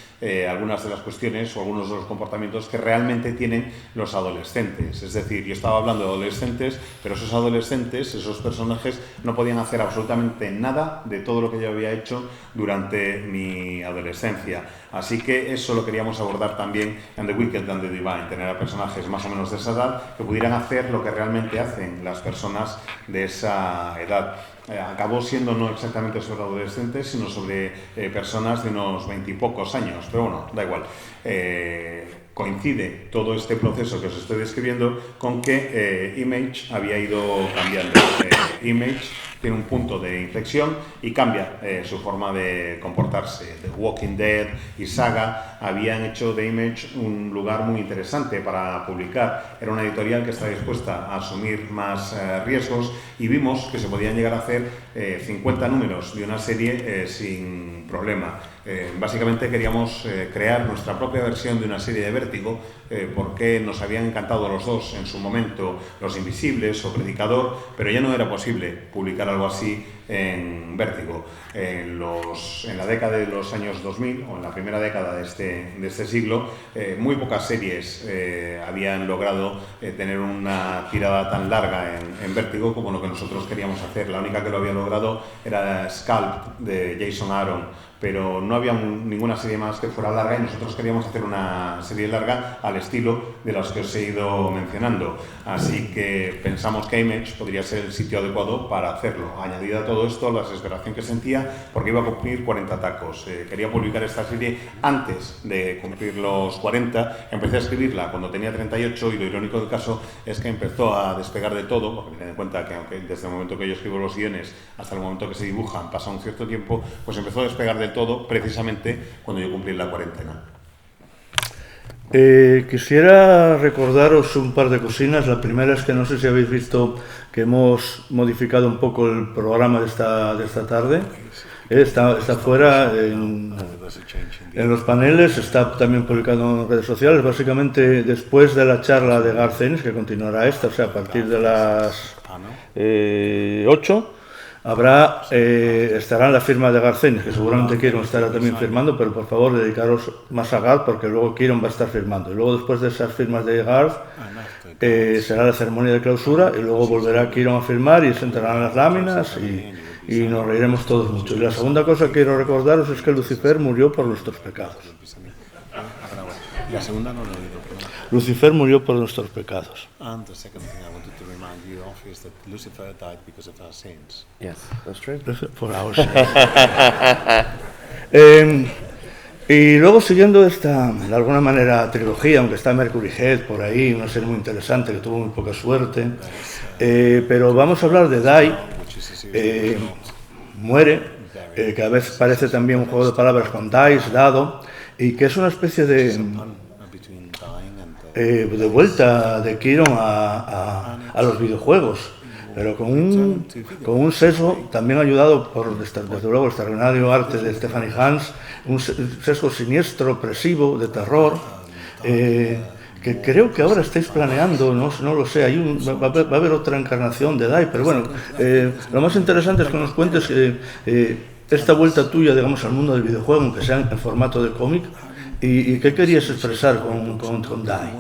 algunas de las cuestiones o algunos de los comportamientos que realmente tienen los adolescentes. Es decir, yo estaba hablando de adolescentes, pero esos adolescentes, esos personajes, no podían hacer absolutamente nada de todo lo que yo había hecho durante mi adolescencia. Así que eso lo queríamos abordar también en The Wicked and the Divine, tener a personajes más o menos de esa edad que pudieran hacer lo que realmente hacen las personas de esa edad. Acabó siendo no exactamente sobre adolescentes, sino sobre personas de unos 20 y pocos años, pero bueno, da igual. Coincide todo este proceso que os estoy describiendo con que Image había ido cambiando. Image tiene un punto de inflexión y cambia su forma de comportarse. The Walking Dead y Saga habían hecho de Image un lugar muy interesante para publicar. Era una editorial que está dispuesta a asumir más riesgos y vimos que se podían llegar a hacer 50 números de una serie sin problema. Básicamente queríamos crear nuestra propia versión de una serie de Vértigo porque nos habían encantado los dos en su momento, Los Invisibles o Predicador, pero ya no era posible publicar algo así en Vértigo. En la década de los años 2000 o en la primera década de este siglo, muy pocas series habían logrado tener una tirada tan larga en Vértigo como lo que nosotros queríamos hacer. La única que lo había logrado era Scalp de Jason Aaron, pero no había ninguna serie más que fuera larga y nosotros queríamos hacer una serie larga al estilo de las que os he ido mencionando. Así que pensamos que Image podría ser el sitio adecuado para hacerlo. Añadida a todo esto, la desesperación que sentía porque iba a cumplir 40 tacos. Quería publicar esta serie antes de cumplir los 40. Empecé a escribirla cuando tenía 38 y lo irónico del caso es que empezó a despegar de todo, porque tened en cuenta que aunque desde el momento que yo escribo los guiones hasta el momento que se dibujan pasa un cierto tiempo, pues empezó a despegar de todo precisamente cuando yo cumplí la cuarentena.
Quisiera recordaros un par de cosinas. La primera es que no sé si habéis visto que hemos modificado un poco el programa de esta tarde. Está fuera en los paneles, está también publicado en redes sociales. Básicamente después de la charla de Garth Ennis, que continuará esta, o sea, a partir de las 8, estará en la firma de Garth Ennis, que seguramente Kieron estará también firmando, pero por favor dedicaros más a Garth porque luego Kieron va a estar firmando. Y luego después de esas firmas de Garth será la ceremonia de clausura y luego volverá Kieron a firmar y se entrarán las láminas y nos reiremos todos mucho. Y la segunda cosa que quiero recordaros es que Lucifer murió por nuestros pecados.
La segunda no lo he oído, perdón.
Lucifer murió por nuestros pecados.
And the second thing I wanted to remind you of is that Lucifer died because of our sins.
Yes, that's true.
For our sins. Y luego siguiendo esta, de alguna manera, trilogía, aunque está Mercury Head por ahí, una serie muy interesante que tuvo muy poca suerte, pero vamos a hablar de Die, muere, que a veces parece también un juego de palabras con dice, dado, y que es una especie de vuelta de Kieron a los videojuegos. pero con un sesgo también ayudado por, desde luego, el extraordinario arte de Stephanie Hans, un sesgo siniestro, opresivo, de terror, que creo que ahora estáis planeando, no lo sé, va a haber otra encarnación de DAI, pero bueno, lo más interesante es que nos cuentes esta vuelta tuya, digamos, al mundo del videojuego, aunque sea en formato de cómic, y qué querías expresar con DAI.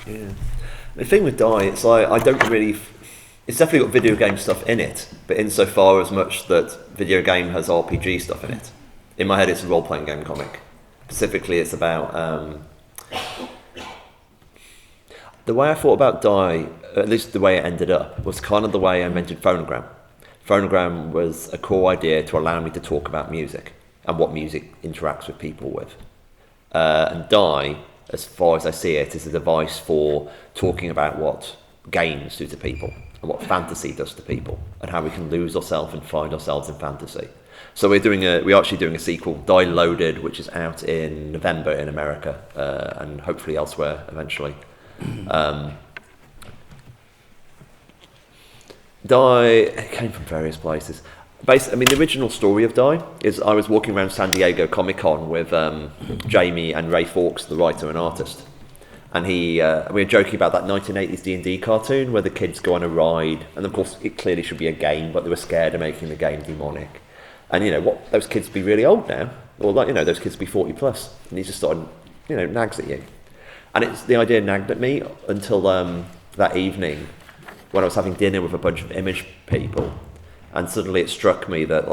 Yeah. The thing with Die, it's like I don't really. It's definitely got video game stuff in it, but insofar as much that video game has RPG stuff in it. In my head, it's a role-playing game comic. Specifically, it's about the way I thought about Die. At least the way it ended up was kind of the way I invented Phonogram. Phonogram was a core idea to allow me to talk about music and what music interacts with people with. And Die, as far as I see it, is a device for talking about what games do to people and what fantasy does to people and how we can lose ourselves and find ourselves in fantasy. So we're actually doing a sequel, Die Loaded, which is out in November in America and hopefully elsewhere eventually. Die came from various places. Basically, the original story of Die is I was walking around San Diego Comic-Con with Jamie and Ray Fawkes, the writer and artist. And we were joking about that 1980s D&D cartoon where the kids go on a ride. And of course, it clearly should be a game, but they were scared of making the game demonic. And, those kids be really old now. Or, those kids be 40 plus. And he just started, nags at you. And the idea nagged at me until that evening when I was having dinner with a bunch of Image people. And suddenly it struck me that,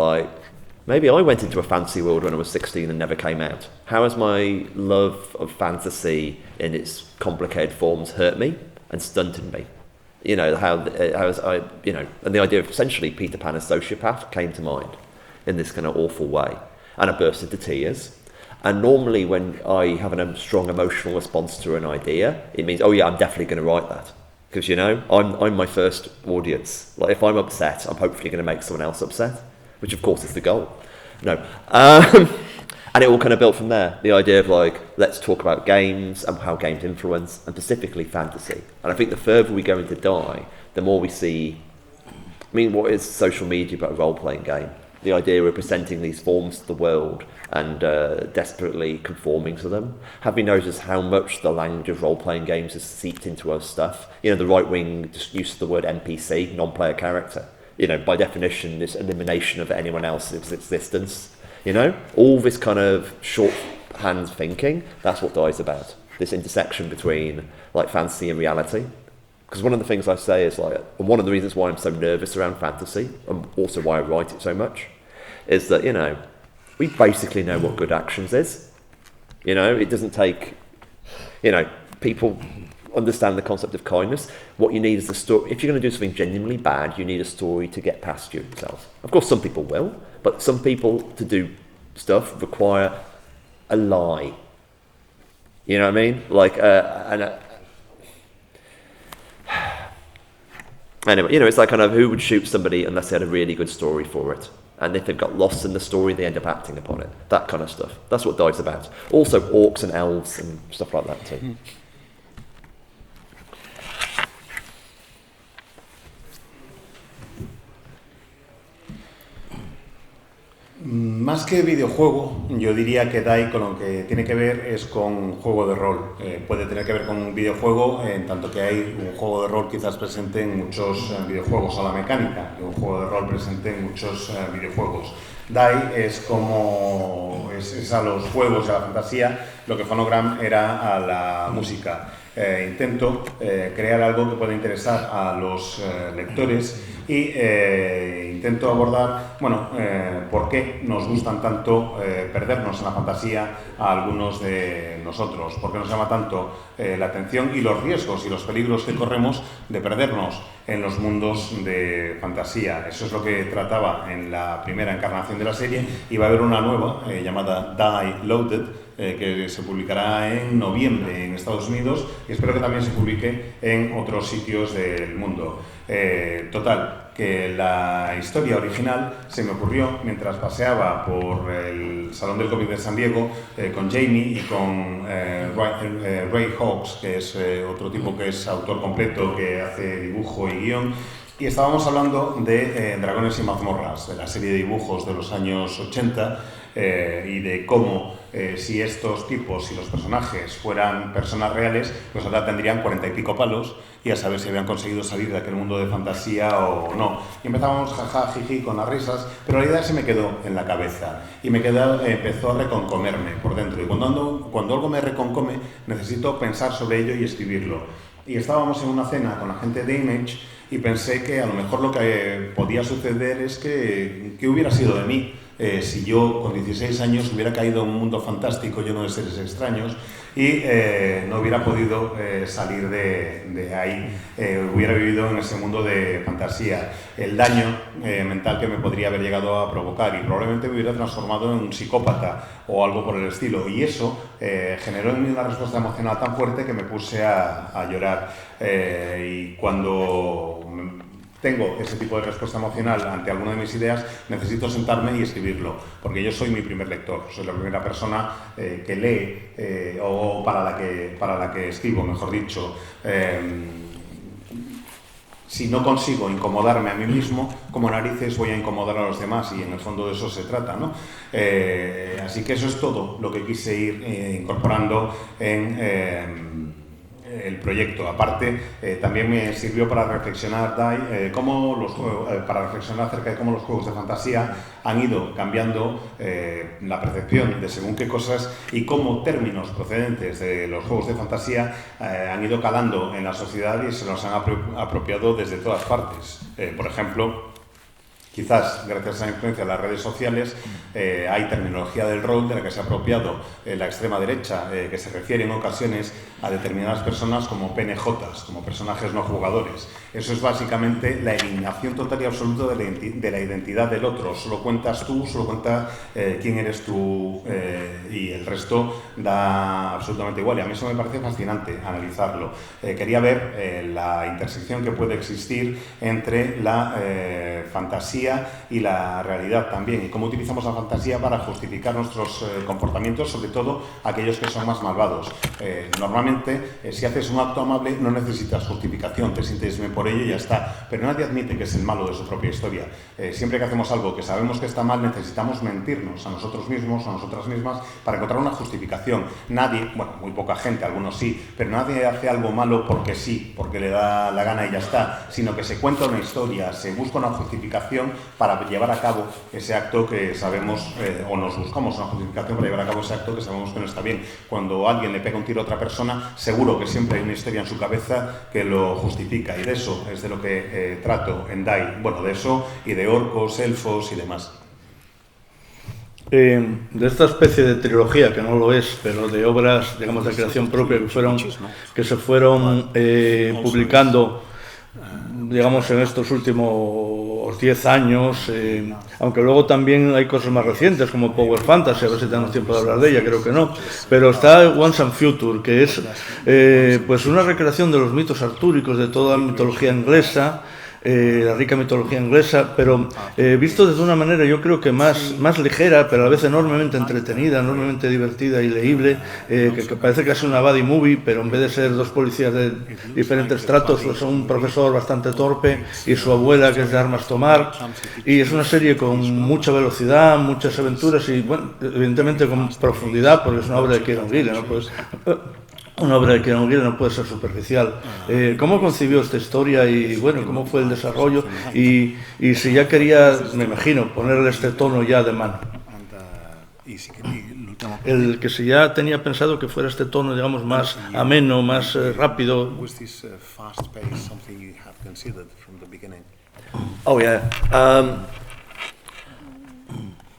maybe I went into a fantasy world when I was 16 and never came out. How has my love of fantasy in its complicated forms hurt me and stunted me? And the idea of essentially Peter Pan as sociopath came to mind in this kind of awful way. And I burst into tears. And normally when I have a strong emotional response to an idea, it means, oh yeah, I'm definitely going to write that. Because, I'm my first audience. If I'm upset, I'm hopefully going to make someone else upset, which of course is the goal. No. And it all kind of built from there. The idea of let's talk about games and how games influence, and specifically fantasy. And I think the further we go into Die, the more we see, what is social media but a role-playing game? The idea of presenting these forms to the world and desperately conforming to them. Have we noticed how much the language of role-playing games has seeped into our stuff? The right wing just used the word NPC, non-player character. By definition, this elimination of anyone else's existence. All this kind of shorthand thinking, that's what Die's about. This intersection between fantasy and reality. Because one of the things I say is and one of the reasons why I'm so nervous around fantasy, and also why I write it so much, is that, we basically know what good actions is. It doesn't take, people understand the concept of kindness. What you need is the story. If you're going to do something genuinely bad, you need a story to get past yourself. Of course, some people will, but some people to do stuff require a lie. You know what I mean? Anyway, it's kind of who would shoot somebody unless they had a really good story for it. And if they've got lost in the story, they end up acting upon it. That kind of stuff. That's what Die's about. Also orcs and elves and stuff like that too.
Más que videojuego, yo diría que DAI con lo que tiene que ver es con juego de rol. Puede tener que ver con un videojuego, en tanto que hay un juego de rol quizás presente en muchos videojuegos, o la mecánica de un juego de rol presente en muchos videojuegos. DAI es como es a los juegos y a la fantasía lo que Phonogram era a la música. Intento crear algo que pueda interesar a los lectores y intento abordar, por qué nos gustan tanto perdernos en la fantasía a algunos de nosotros, por qué nos llama tanto la atención y los riesgos y los peligros que corremos de perdernos en los mundos de fantasía. Eso es lo que trataba en la primera encarnación de la serie y va a haber una nueva llamada Die Loaded, que se publicará en noviembre en Estados Unidos y espero que también se publique en otros sitios del mundo. Total, que la historia original se me ocurrió mientras paseaba por el Salón del Cómic de San Diego con Jamie y con Ray Hawkes, que es otro tipo que es autor completo, que hace dibujo y guión. Y estábamos hablando de Dragones y mazmorras, de la serie de dibujos de los años 80 y de cómo si estos tipos, si los personajes fueran personas reales, pues ahora tendrían 40 y pico palos y a saber si habían conseguido salir de aquel mundo de fantasía o no. Y empezábamos jaja, jiji con las risas, pero la idea se me quedó en la cabeza y empezó a reconcomerme por dentro. Y cuando algo me reconcome, necesito pensar sobre ello y escribirlo. Y estábamos en una cena con la gente de Image y pensé que a lo mejor lo que podía suceder es que hubiera sido de mí si yo con 16 años hubiera caído en un mundo fantástico lleno de seres extraños y no hubiera podido salir de ahí, hubiera vivido en ese mundo de fantasía, el daño mental que me podría haber llegado a provocar y probablemente me hubiera transformado en un psicópata o algo por el estilo, y eso generó en mí una respuesta emocional tan fuerte que me puse a llorar. Y cuando tengo ese tipo de respuesta emocional ante alguna de mis ideas, necesito sentarme y escribirlo, porque yo soy mi primer lector, soy la primera persona que lee o para la que escribo, mejor dicho. Si no consigo incomodarme a mí mismo, como narices voy a incomodar a los demás, y en el fondo de eso se trata, ¿no? Así que eso es todo lo que quise ir incorporando en el proyecto. Aparte, también me sirvió para reflexionar para reflexionar acerca de cómo los juegos de fantasía han ido cambiando la percepción de según qué cosas y cómo términos procedentes de los juegos de fantasía han ido calando en la sociedad y se los han apropiado desde todas partes. Por ejemplo, quizás gracias a la influencia de las redes sociales hay terminología del rol de la que se ha apropiado la extrema derecha, que se refiere en ocasiones a determinadas personas como PNJs, como personajes no jugadores. Eso es básicamente la eliminación total y absoluta de la identidad del otro. Solo cuentas tú, solo cuenta quién eres tú y el resto da absolutamente igual. Y a mí eso me parece fascinante analizarlo. Quería ver la intersección que puede existir entre la fantasía y la realidad también, y cómo utilizamos la fantasía para justificar nuestros comportamientos, sobre todo aquellos que son más malvados. Normalmente, si haces un acto amable no necesitas justificación, te sientes bien por ello y ya está, pero nadie admite que es el malo de su propia historia. Siempre que hacemos algo que sabemos que está mal, necesitamos mentirnos a nosotros mismos o a nosotras mismas para encontrar una justificación. Nadie, bueno, muy poca gente, algunos sí, pero nadie hace algo malo porque sí, porque le da la gana y ya está, sino que se cuenta una historia, se busca una justificación para llevar a cabo ese acto que sabemos, o nos buscamos una justificación para llevar a cabo ese acto que sabemos que no está bien. Cuando alguien le pega un tiro a otra persona, seguro que siempre hay una historia en su cabeza que lo justifica, y de eso es de lo que trato en DAI. Bueno, de eso y de orcos, elfos y demás.
De esta especie de trilogía, que no lo es, pero de obras, digamos, de creación propia que se fueron publicando, digamos, en estos últimos 10 años, aunque luego también hay cosas más recientes como Power Fantasy, a ver si tenemos tiempo de hablar de ella, creo que no, pero está Once and Future, que es pues una recreación de los mitos artúricos, de toda la mitología inglesa, la rica mitología inglesa, pero visto desde una manera yo creo que más ligera, pero a la vez enormemente entretenida, enormemente divertida y leíble, que parece que es una buddy movie, pero en vez de ser dos policías de diferentes tratos, pues un profesor bastante torpe y su abuela que es de armas tomar, y es una serie con mucha velocidad, muchas aventuras y, bueno, evidentemente con profundidad, porque es una obra de Kieron Gillen, ¿no? Pues, una obra de Kieron Gillen no puede ser superficial. ¿Cómo concibió esta historia y, bueno, cómo fue el desarrollo? Y si ya quería, me imagino, ponerle este tono ya de mano. El que si ya tenía pensado que fuera este tono, digamos, más ameno, más rápido.
Oh yeah.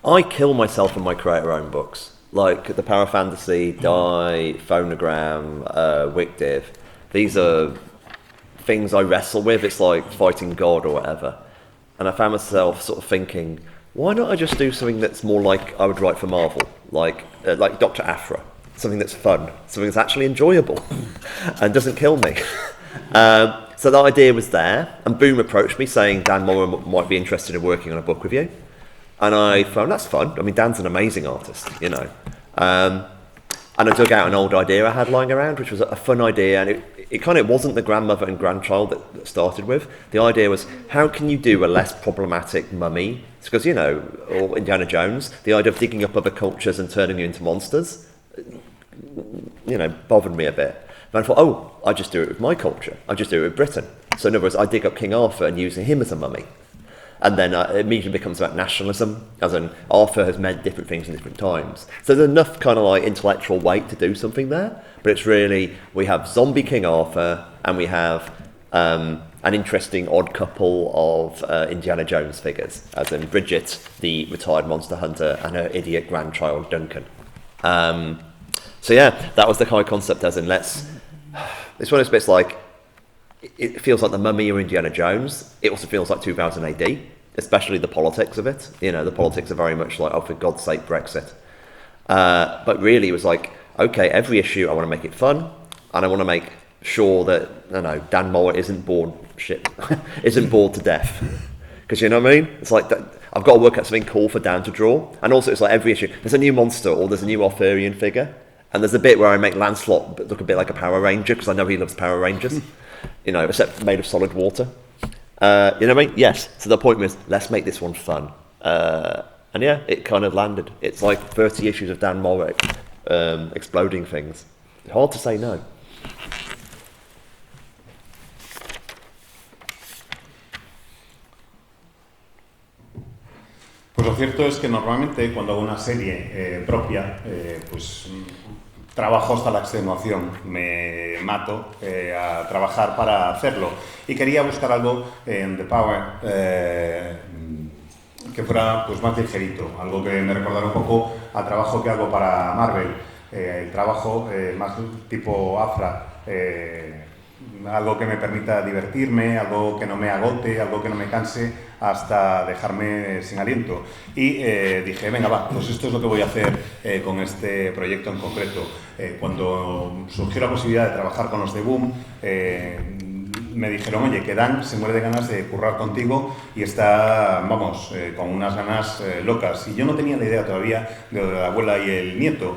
I kill myself when I create our own books. Like the Power Fantasy, Die, Phonogram, Wikdiv. These are things I wrestle with. It's like fighting God or whatever. And I found myself sort of thinking, why not I just do something that's more like I would write for Marvel, like Dr. Aphra, something that's fun, something that's actually enjoyable and doesn't kill me. So the idea was there, and Boom approached me saying Dan Mora might be interested in working on a book with you. And I found that's fun. I mean, Dan's an amazing artist, you know. And I dug out an old idea I had lying around, which was a fun idea, and it kind of wasn't the grandmother and grandchild that started with. The idea was, how can you do a less problematic mummy? Because, you know, or Indiana Jones, the idea of digging up other cultures and turning you into monsters, you know, bothered me a bit. And I thought, I just do it with my culture. I just do it with Britain. So in other words, I dig up King Arthur and using him as a mummy. And then it immediately becomes about nationalism, as in Arthur has meant different things in different times. So there's enough kind of like intellectual weight to do something there, but it's really, we have zombie King Arthur, and we have an interesting odd couple of Indiana Jones figures, as in Bridget, the retired monster hunter, and her idiot grandchild, Duncan. So yeah, that was the high concept, as in it's one of those bits like, it feels like the Mummy or Indiana Jones. It also feels like 2000 AD, especially the politics of it. You know, the politics are very much like, oh, for God's sake, Brexit. But really, it was like, okay, every issue, I want to make it fun, and I want to make sure that, you know, Dan Mora isn't bored to death. Because you know what I mean? It's like that, I've got to work out something cool for Dan to draw. And also, it's like every issue, there's a new monster or there's a new Arthurian figure. And there's a bit where I make Lancelot look a bit like a Power Ranger, because I know he loves Power Rangers. You know, except made of solid water. You know what I mean? Yes. So the point was, let's make this one fun. And yeah, it kind of landed. It's like 30 issues of Dan Mora exploding things. Hard to say no.
Pues lo cierto es que normalmente cuando hago una serie propia, pues trabajo hasta la extenuación, me mato a trabajar para hacerlo. Y quería buscar algo en The Power que fuera pues más ligerito, algo que me recordara un poco al trabajo que hago para Marvel, el trabajo más tipo Afra, algo que me permita divertirme, algo que no me agote, algo que no me canse hasta dejarme sin aliento. Y dije, venga, va, pues esto es lo que voy a hacer con este proyecto en concreto. Cuando surgió la posibilidad de trabajar con los de Boom, me dijeron, oye, que Dan se muere de ganas de currar contigo y está, vamos, con unas ganas locas. Y yo no tenía la idea todavía de la abuela y el nieto,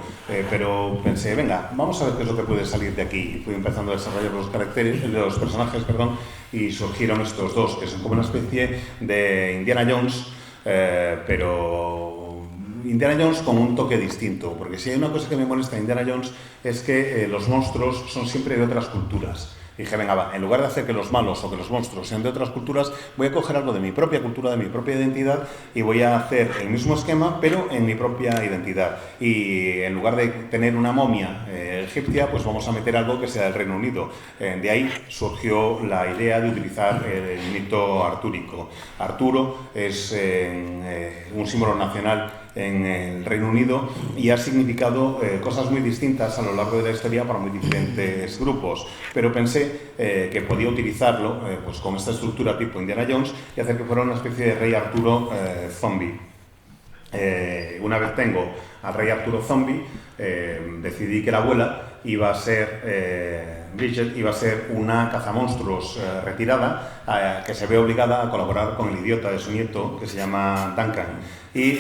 pero pensé, venga, vamos a ver qué es lo que puede salir de aquí. Y fui empezando a desarrollar los personajes, y surgieron estos dos, que son como una especie de Indiana Jones, pero Indiana Jones con un toque distinto, porque si hay una cosa que me molesta en Indiana Jones es que los monstruos son siempre de otras culturas. Dije, venga, va, en lugar de hacer que los malos o que los monstruos sean de otras culturas, voy a coger algo de mi propia cultura, de mi propia identidad, y voy a hacer el mismo esquema, pero en mi propia identidad. Y en lugar de tener una momia egipcia, pues vamos a meter algo que sea del Reino Unido. De ahí surgió la idea de utilizar el mito artúrico. Arturo es un símbolo nacional en el Reino Unido y ha significado cosas muy distintas a lo largo de la historia para muy diferentes grupos, pero pensé que podía utilizarlo pues con esta estructura tipo Indiana Jones y hacer que fuera una especie de rey Arturo zombie. Una vez tengo al rey Arturo zombie, decidí que la abuela iba a ser, Bridget iba a ser una cazamonstruos retirada que se ve obligada a colaborar con el idiota de su nieto que se llama Duncan. Y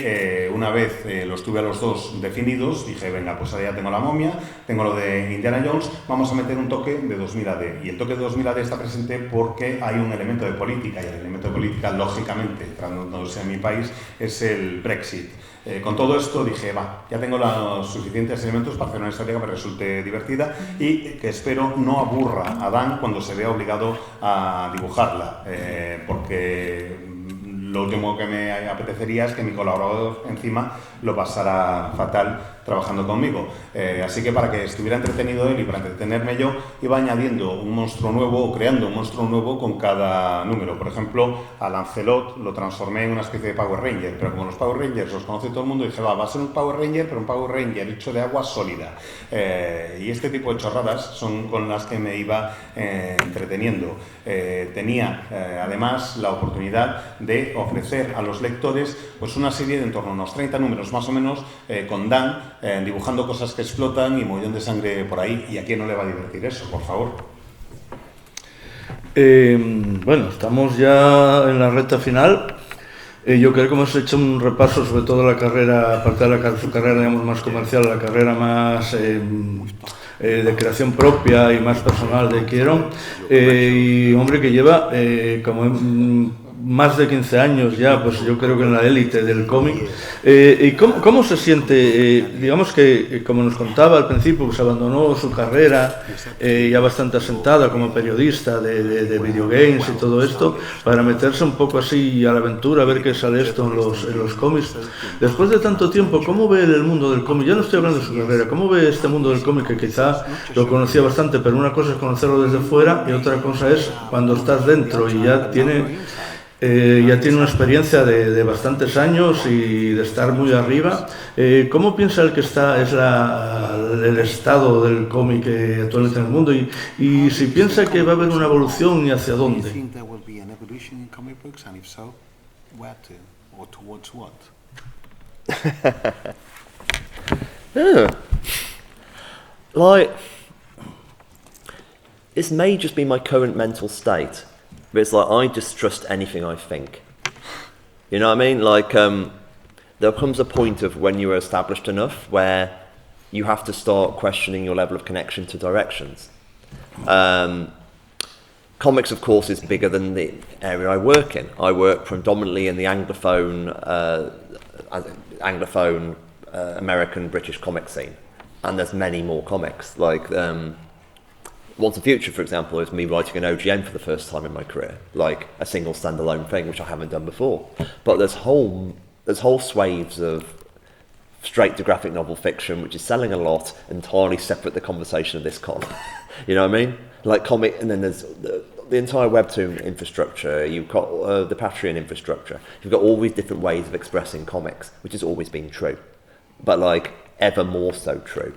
una vez los tuve a los dos definidos, dije, venga, pues ahora ya tengo la momia, tengo lo de Indiana Jones, vamos a meter un toque de 2000 AD. Y el toque de 2000 AD está presente porque hay un elemento de política, y el elemento de política, lógicamente, tratándose en mi país, es el Brexit. Con todo esto dije, va, ya tengo los suficientes elementos para hacer una historia que me resulte divertida y que espero no aburra a Dan cuando se vea obligado a dibujarla, porque lo último que me apetecería es que mi colaborador encima lo pasara fatal trabajando conmigo. Así que para que estuviera entretenido él y para entretenerme yo, iba añadiendo un monstruo nuevo o creando un monstruo nuevo con cada número. Por ejemplo, a Lancelot lo transformé en una especie de Power Ranger, pero como los Power Rangers los conoce todo el mundo, dije, va a ser un Power Ranger, pero un Power Ranger hecho de agua sólida. Y este tipo de chorradas son con las que me iba entreteniendo. Tenía además la oportunidad de ofrecer a los lectores pues una serie de en torno a unos 30 números más o menos con Dan dibujando cosas que explotan y mogollón de sangre por ahí. ¿Y a quién no le va a divertir eso, por favor?
Bueno, estamos ya en la recta final. Yo creo que hemos hecho un repaso sobre todo la carrera, aparte de su carrera digamos, más comercial, la carrera más de creación propia y más personal de Kieron. Y hombre que lleva como más de 15 años ya, pues yo creo que en la élite del cómic. ¿Y cómo se siente? Digamos que, como nos contaba al principio, pues abandonó su carrera ya bastante asentada como periodista de videogames y todo esto, para meterse un poco así a la aventura, a ver qué sale esto en los cómics. Después de tanto tiempo, ¿cómo ve el mundo del cómic? Ya no estoy hablando de su carrera, ¿cómo ve este mundo del cómic que quizá lo conocía bastante, pero una cosa es conocerlo desde fuera y otra cosa es cuando estás dentro y ya tiene una experiencia de bastantes años y de estar muy arriba? ¿Cómo piensa el que es el estado del cómic actualmente en el mundo? Y si piensa que va a haber una evolución y hacia dónde.
Like, this may just be my current mental state. But it's like, I distrust anything I think. You know what I mean? Like, there comes a point of when you're established enough where you have to start questioning your level of connection to directions. Comics, of course, is bigger than the area I work in. I work predominantly in the Anglophone American British comic scene. And there's many more comics. Like, Once and Future, for example, is me writing an OGN for the first time in my career, like a single standalone thing, which I haven't done before. But there's whole swathes of straight to graphic novel fiction, which is selling a lot, entirely separate the conversation of this con. You know what I mean? Like comic, and then there's the entire Webtoon infrastructure. You've got the Patreon infrastructure. You've got all these different ways of expressing comics, which has always been true, but like ever more so true.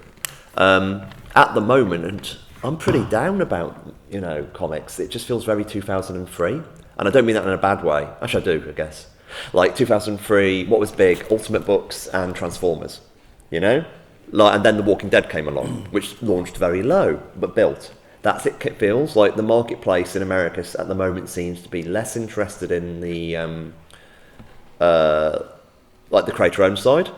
At the moment, I'm pretty down about, comics. It just feels very 2003. And I don't mean that in a bad way. Actually, I do, I guess. Like 2003, what was big? Ultimate Books and Transformers, and then The Walking Dead came along, which launched very low, but built. That's it feels like the marketplace in America at the moment seems to be less interested in the, the creator-owned side.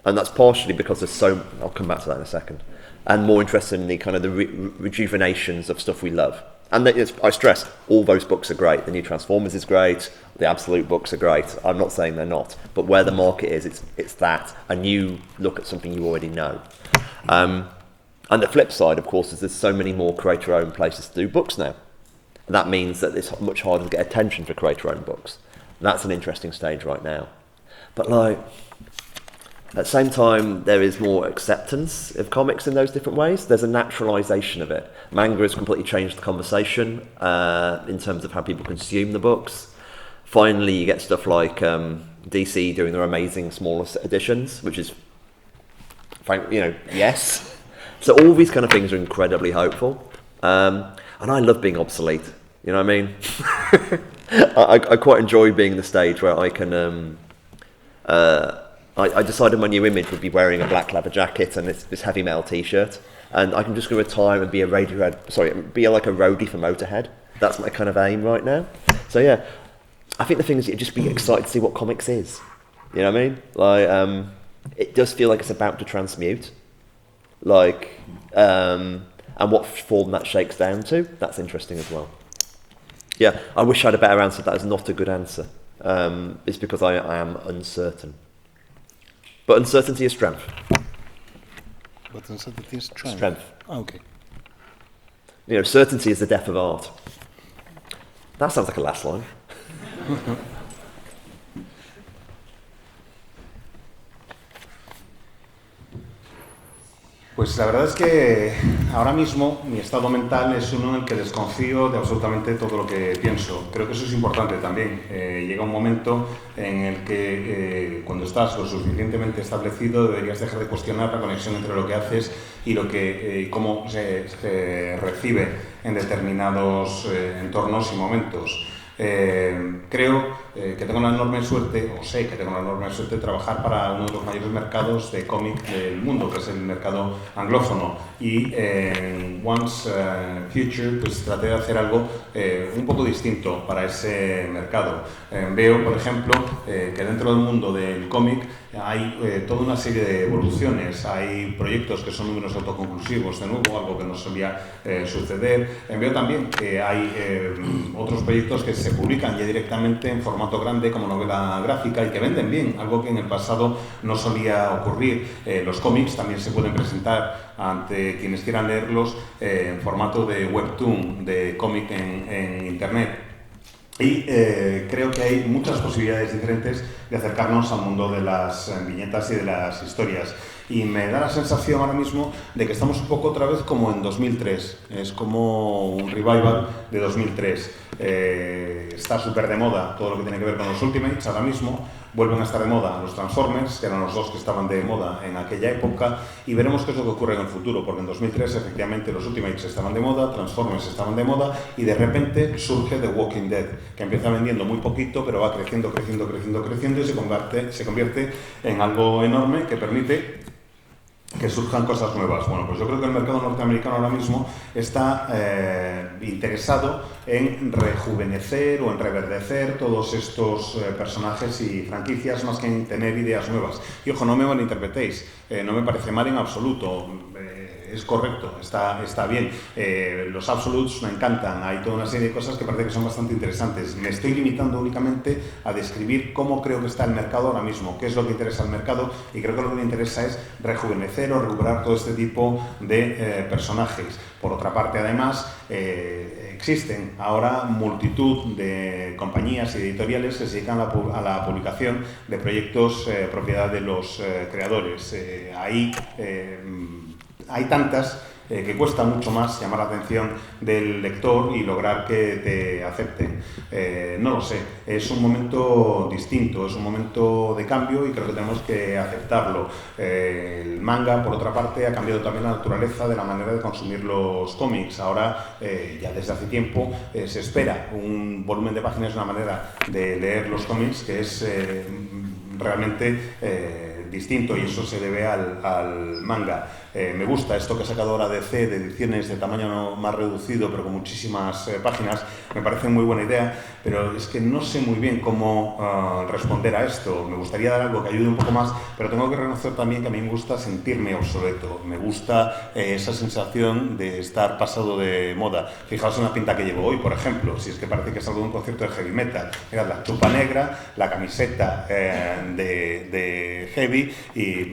And that's partially because I'll come back to that in a second. And more interested in the kind of the rejuvenations of stuff we love. And I stress, all those books are great. The new Transformers is great. The Absolute books are great. I'm not saying they're not. But where the market is, it's that. And you look at something you already know. And the flip side, of course, is there's so many more creator-owned places to do books now. And that means that it's much harder to get attention for creator-owned books. And that's an interesting stage right now. But at the same time, there is more acceptance of comics in those different ways. There's a naturalisation of it. Manga has completely changed the conversation in terms of how people consume the books. Finally, you get stuff like DC doing their amazing smaller editions, which is, yes. So all these kind of things are incredibly hopeful. And I love being obsolete. You know what I mean? I quite enjoy being the stage where I can... I decided my new image would be wearing a black leather jacket and this heavy metal t-shirt, and I can just go retire and be a like a roadie for Motorhead. That's my kind of aim right now. So yeah, I think the thing is, you just be excited to see what comics is. You know what I mean? Like, it does feel like it's about to transmute. Like, and what form that shakes down to, that's interesting as well. Yeah, I wish I had a better answer. That is not a good answer. It's because I am uncertain. But uncertainty is strength.
But uncertainty is strength.
Strength.
Oh, okay.
Certainty is the death of art. That sounds like a last line.
Pues la verdad es que ahora mismo mi estado mental es uno en el que desconfío de absolutamente todo lo que pienso. Creo que eso es importante también. Llega un momento en el que cuando estás lo suficientemente establecido deberías dejar de cuestionar la conexión entre lo que haces y lo que cómo se recibe en determinados entornos y momentos. Creo que tengo una enorme suerte, o sé que tengo una enorme suerte de trabajar para uno de los mayores mercados de cómic del mundo, que es el mercado anglófono. Y en Once Future pues traté de hacer algo un poco distinto para ese mercado. Veo, por ejemplo, que dentro del mundo del cómic hay toda una serie de evoluciones, hay proyectos que son números autoconclusivos, de nuevo, algo que no solía suceder. Veo también que hay otros proyectos que se publican ya directamente en formato grande como novela gráfica y que venden bien, algo que en el pasado no solía ocurrir. Los cómics también se pueden presentar ante quienes quieran leerlos en formato de webtoon, de cómic en internet. Y creo que hay muchas posibilidades diferentes de acercarnos al mundo de las viñetas y de las historias. Y me da la sensación ahora mismo de que estamos un poco otra vez como en 2003. Es como un revival de 2003. Está súper de moda todo lo que tiene que ver con los Ultimates ahora mismo. Vuelven a estar de moda los Transformers, que eran los dos que estaban de moda en aquella época, y veremos qué es lo que ocurre en el futuro, porque en 2003 efectivamente los Ultimates estaban de moda, Transformers estaban de moda, y de repente surge The Walking Dead, que empieza vendiendo muy poquito, pero va creciendo y se convierte en algo enorme que permite que surjan cosas nuevas. Bueno, pues yo creo que el mercado norteamericano ahora mismo está interesado en rejuvenecer o en reverdecer todos estos personajes y franquicias más que en tener ideas nuevas. Y ojo, no me malinterpretéis, no me parece mal en absoluto. Es correcto, está bien. Los Absolutes me encantan, hay toda una serie de cosas que parece que son bastante interesantes. Me estoy limitando únicamente a describir cómo creo que está el mercado ahora mismo, qué es lo que interesa al mercado, y creo que lo que me interesa es rejuvenecer o recuperar todo este tipo de personajes. Por otra parte, además, existen ahora multitud de compañías y editoriales que se dedican a la publicación de proyectos propiedad de los creadores. Hay tantas que cuesta mucho más llamar la atención del lector y lograr que te acepten. No lo sé, es un momento distinto, es un momento de cambio y creo que tenemos que aceptarlo. El manga, por otra parte, ha cambiado también la naturaleza de la manera de consumir los cómics. Ahora, ya desde hace tiempo, se espera un volumen de páginas, una manera de leer los cómics que es realmente distinto, y eso se debe al manga. Me gusta esto que ha sacado ahora DC, de ediciones de tamaño más reducido pero con muchísimas páginas. Me parece muy buena idea, pero es que no sé muy bien cómo responder a esto. Me gustaría dar algo que ayude un poco más, pero tengo que reconocer también que a mí me gusta sentirme obsoleto. Me gusta esa sensación de estar pasado de moda. Fijaos en la pinta que llevo hoy, por ejemplo, si es que parece que salgo de un concierto de heavy metal. Era la chupa negra, la camiseta de heavy, y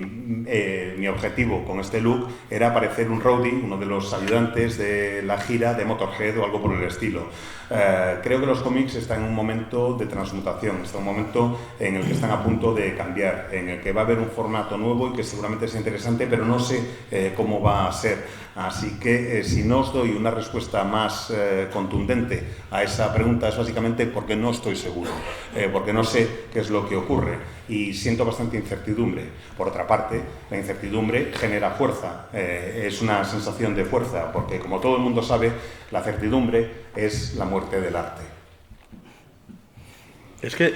mi objetivo con este look era parecer un roadie, uno de los ayudantes de la gira de Motorhead o algo por el estilo. Creo que los cómics están en un momento de transmutación, está en un momento en el que están a punto de cambiar, en el que va a haber un formato nuevo y que seguramente sea interesante, pero no sé cómo va a ser. Así que si no os doy una respuesta más contundente a esa pregunta es básicamente porque no estoy seguro, porque no sé qué es lo que ocurre y siento bastante incertidumbre. Por otra parte, la incertidumbre genera fuerza, es una sensación de fuerza, porque como todo el mundo sabe, la certidumbre es la muerte del arte.
Es que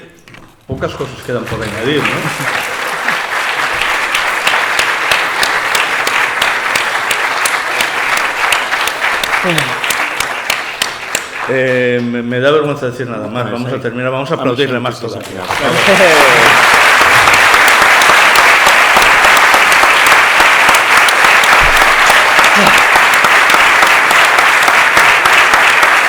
pocas cosas quedan por añadir, ¿no? Me da vergüenza decir nada más. Vamos a terminar, vamos a aplaudirle más todavía.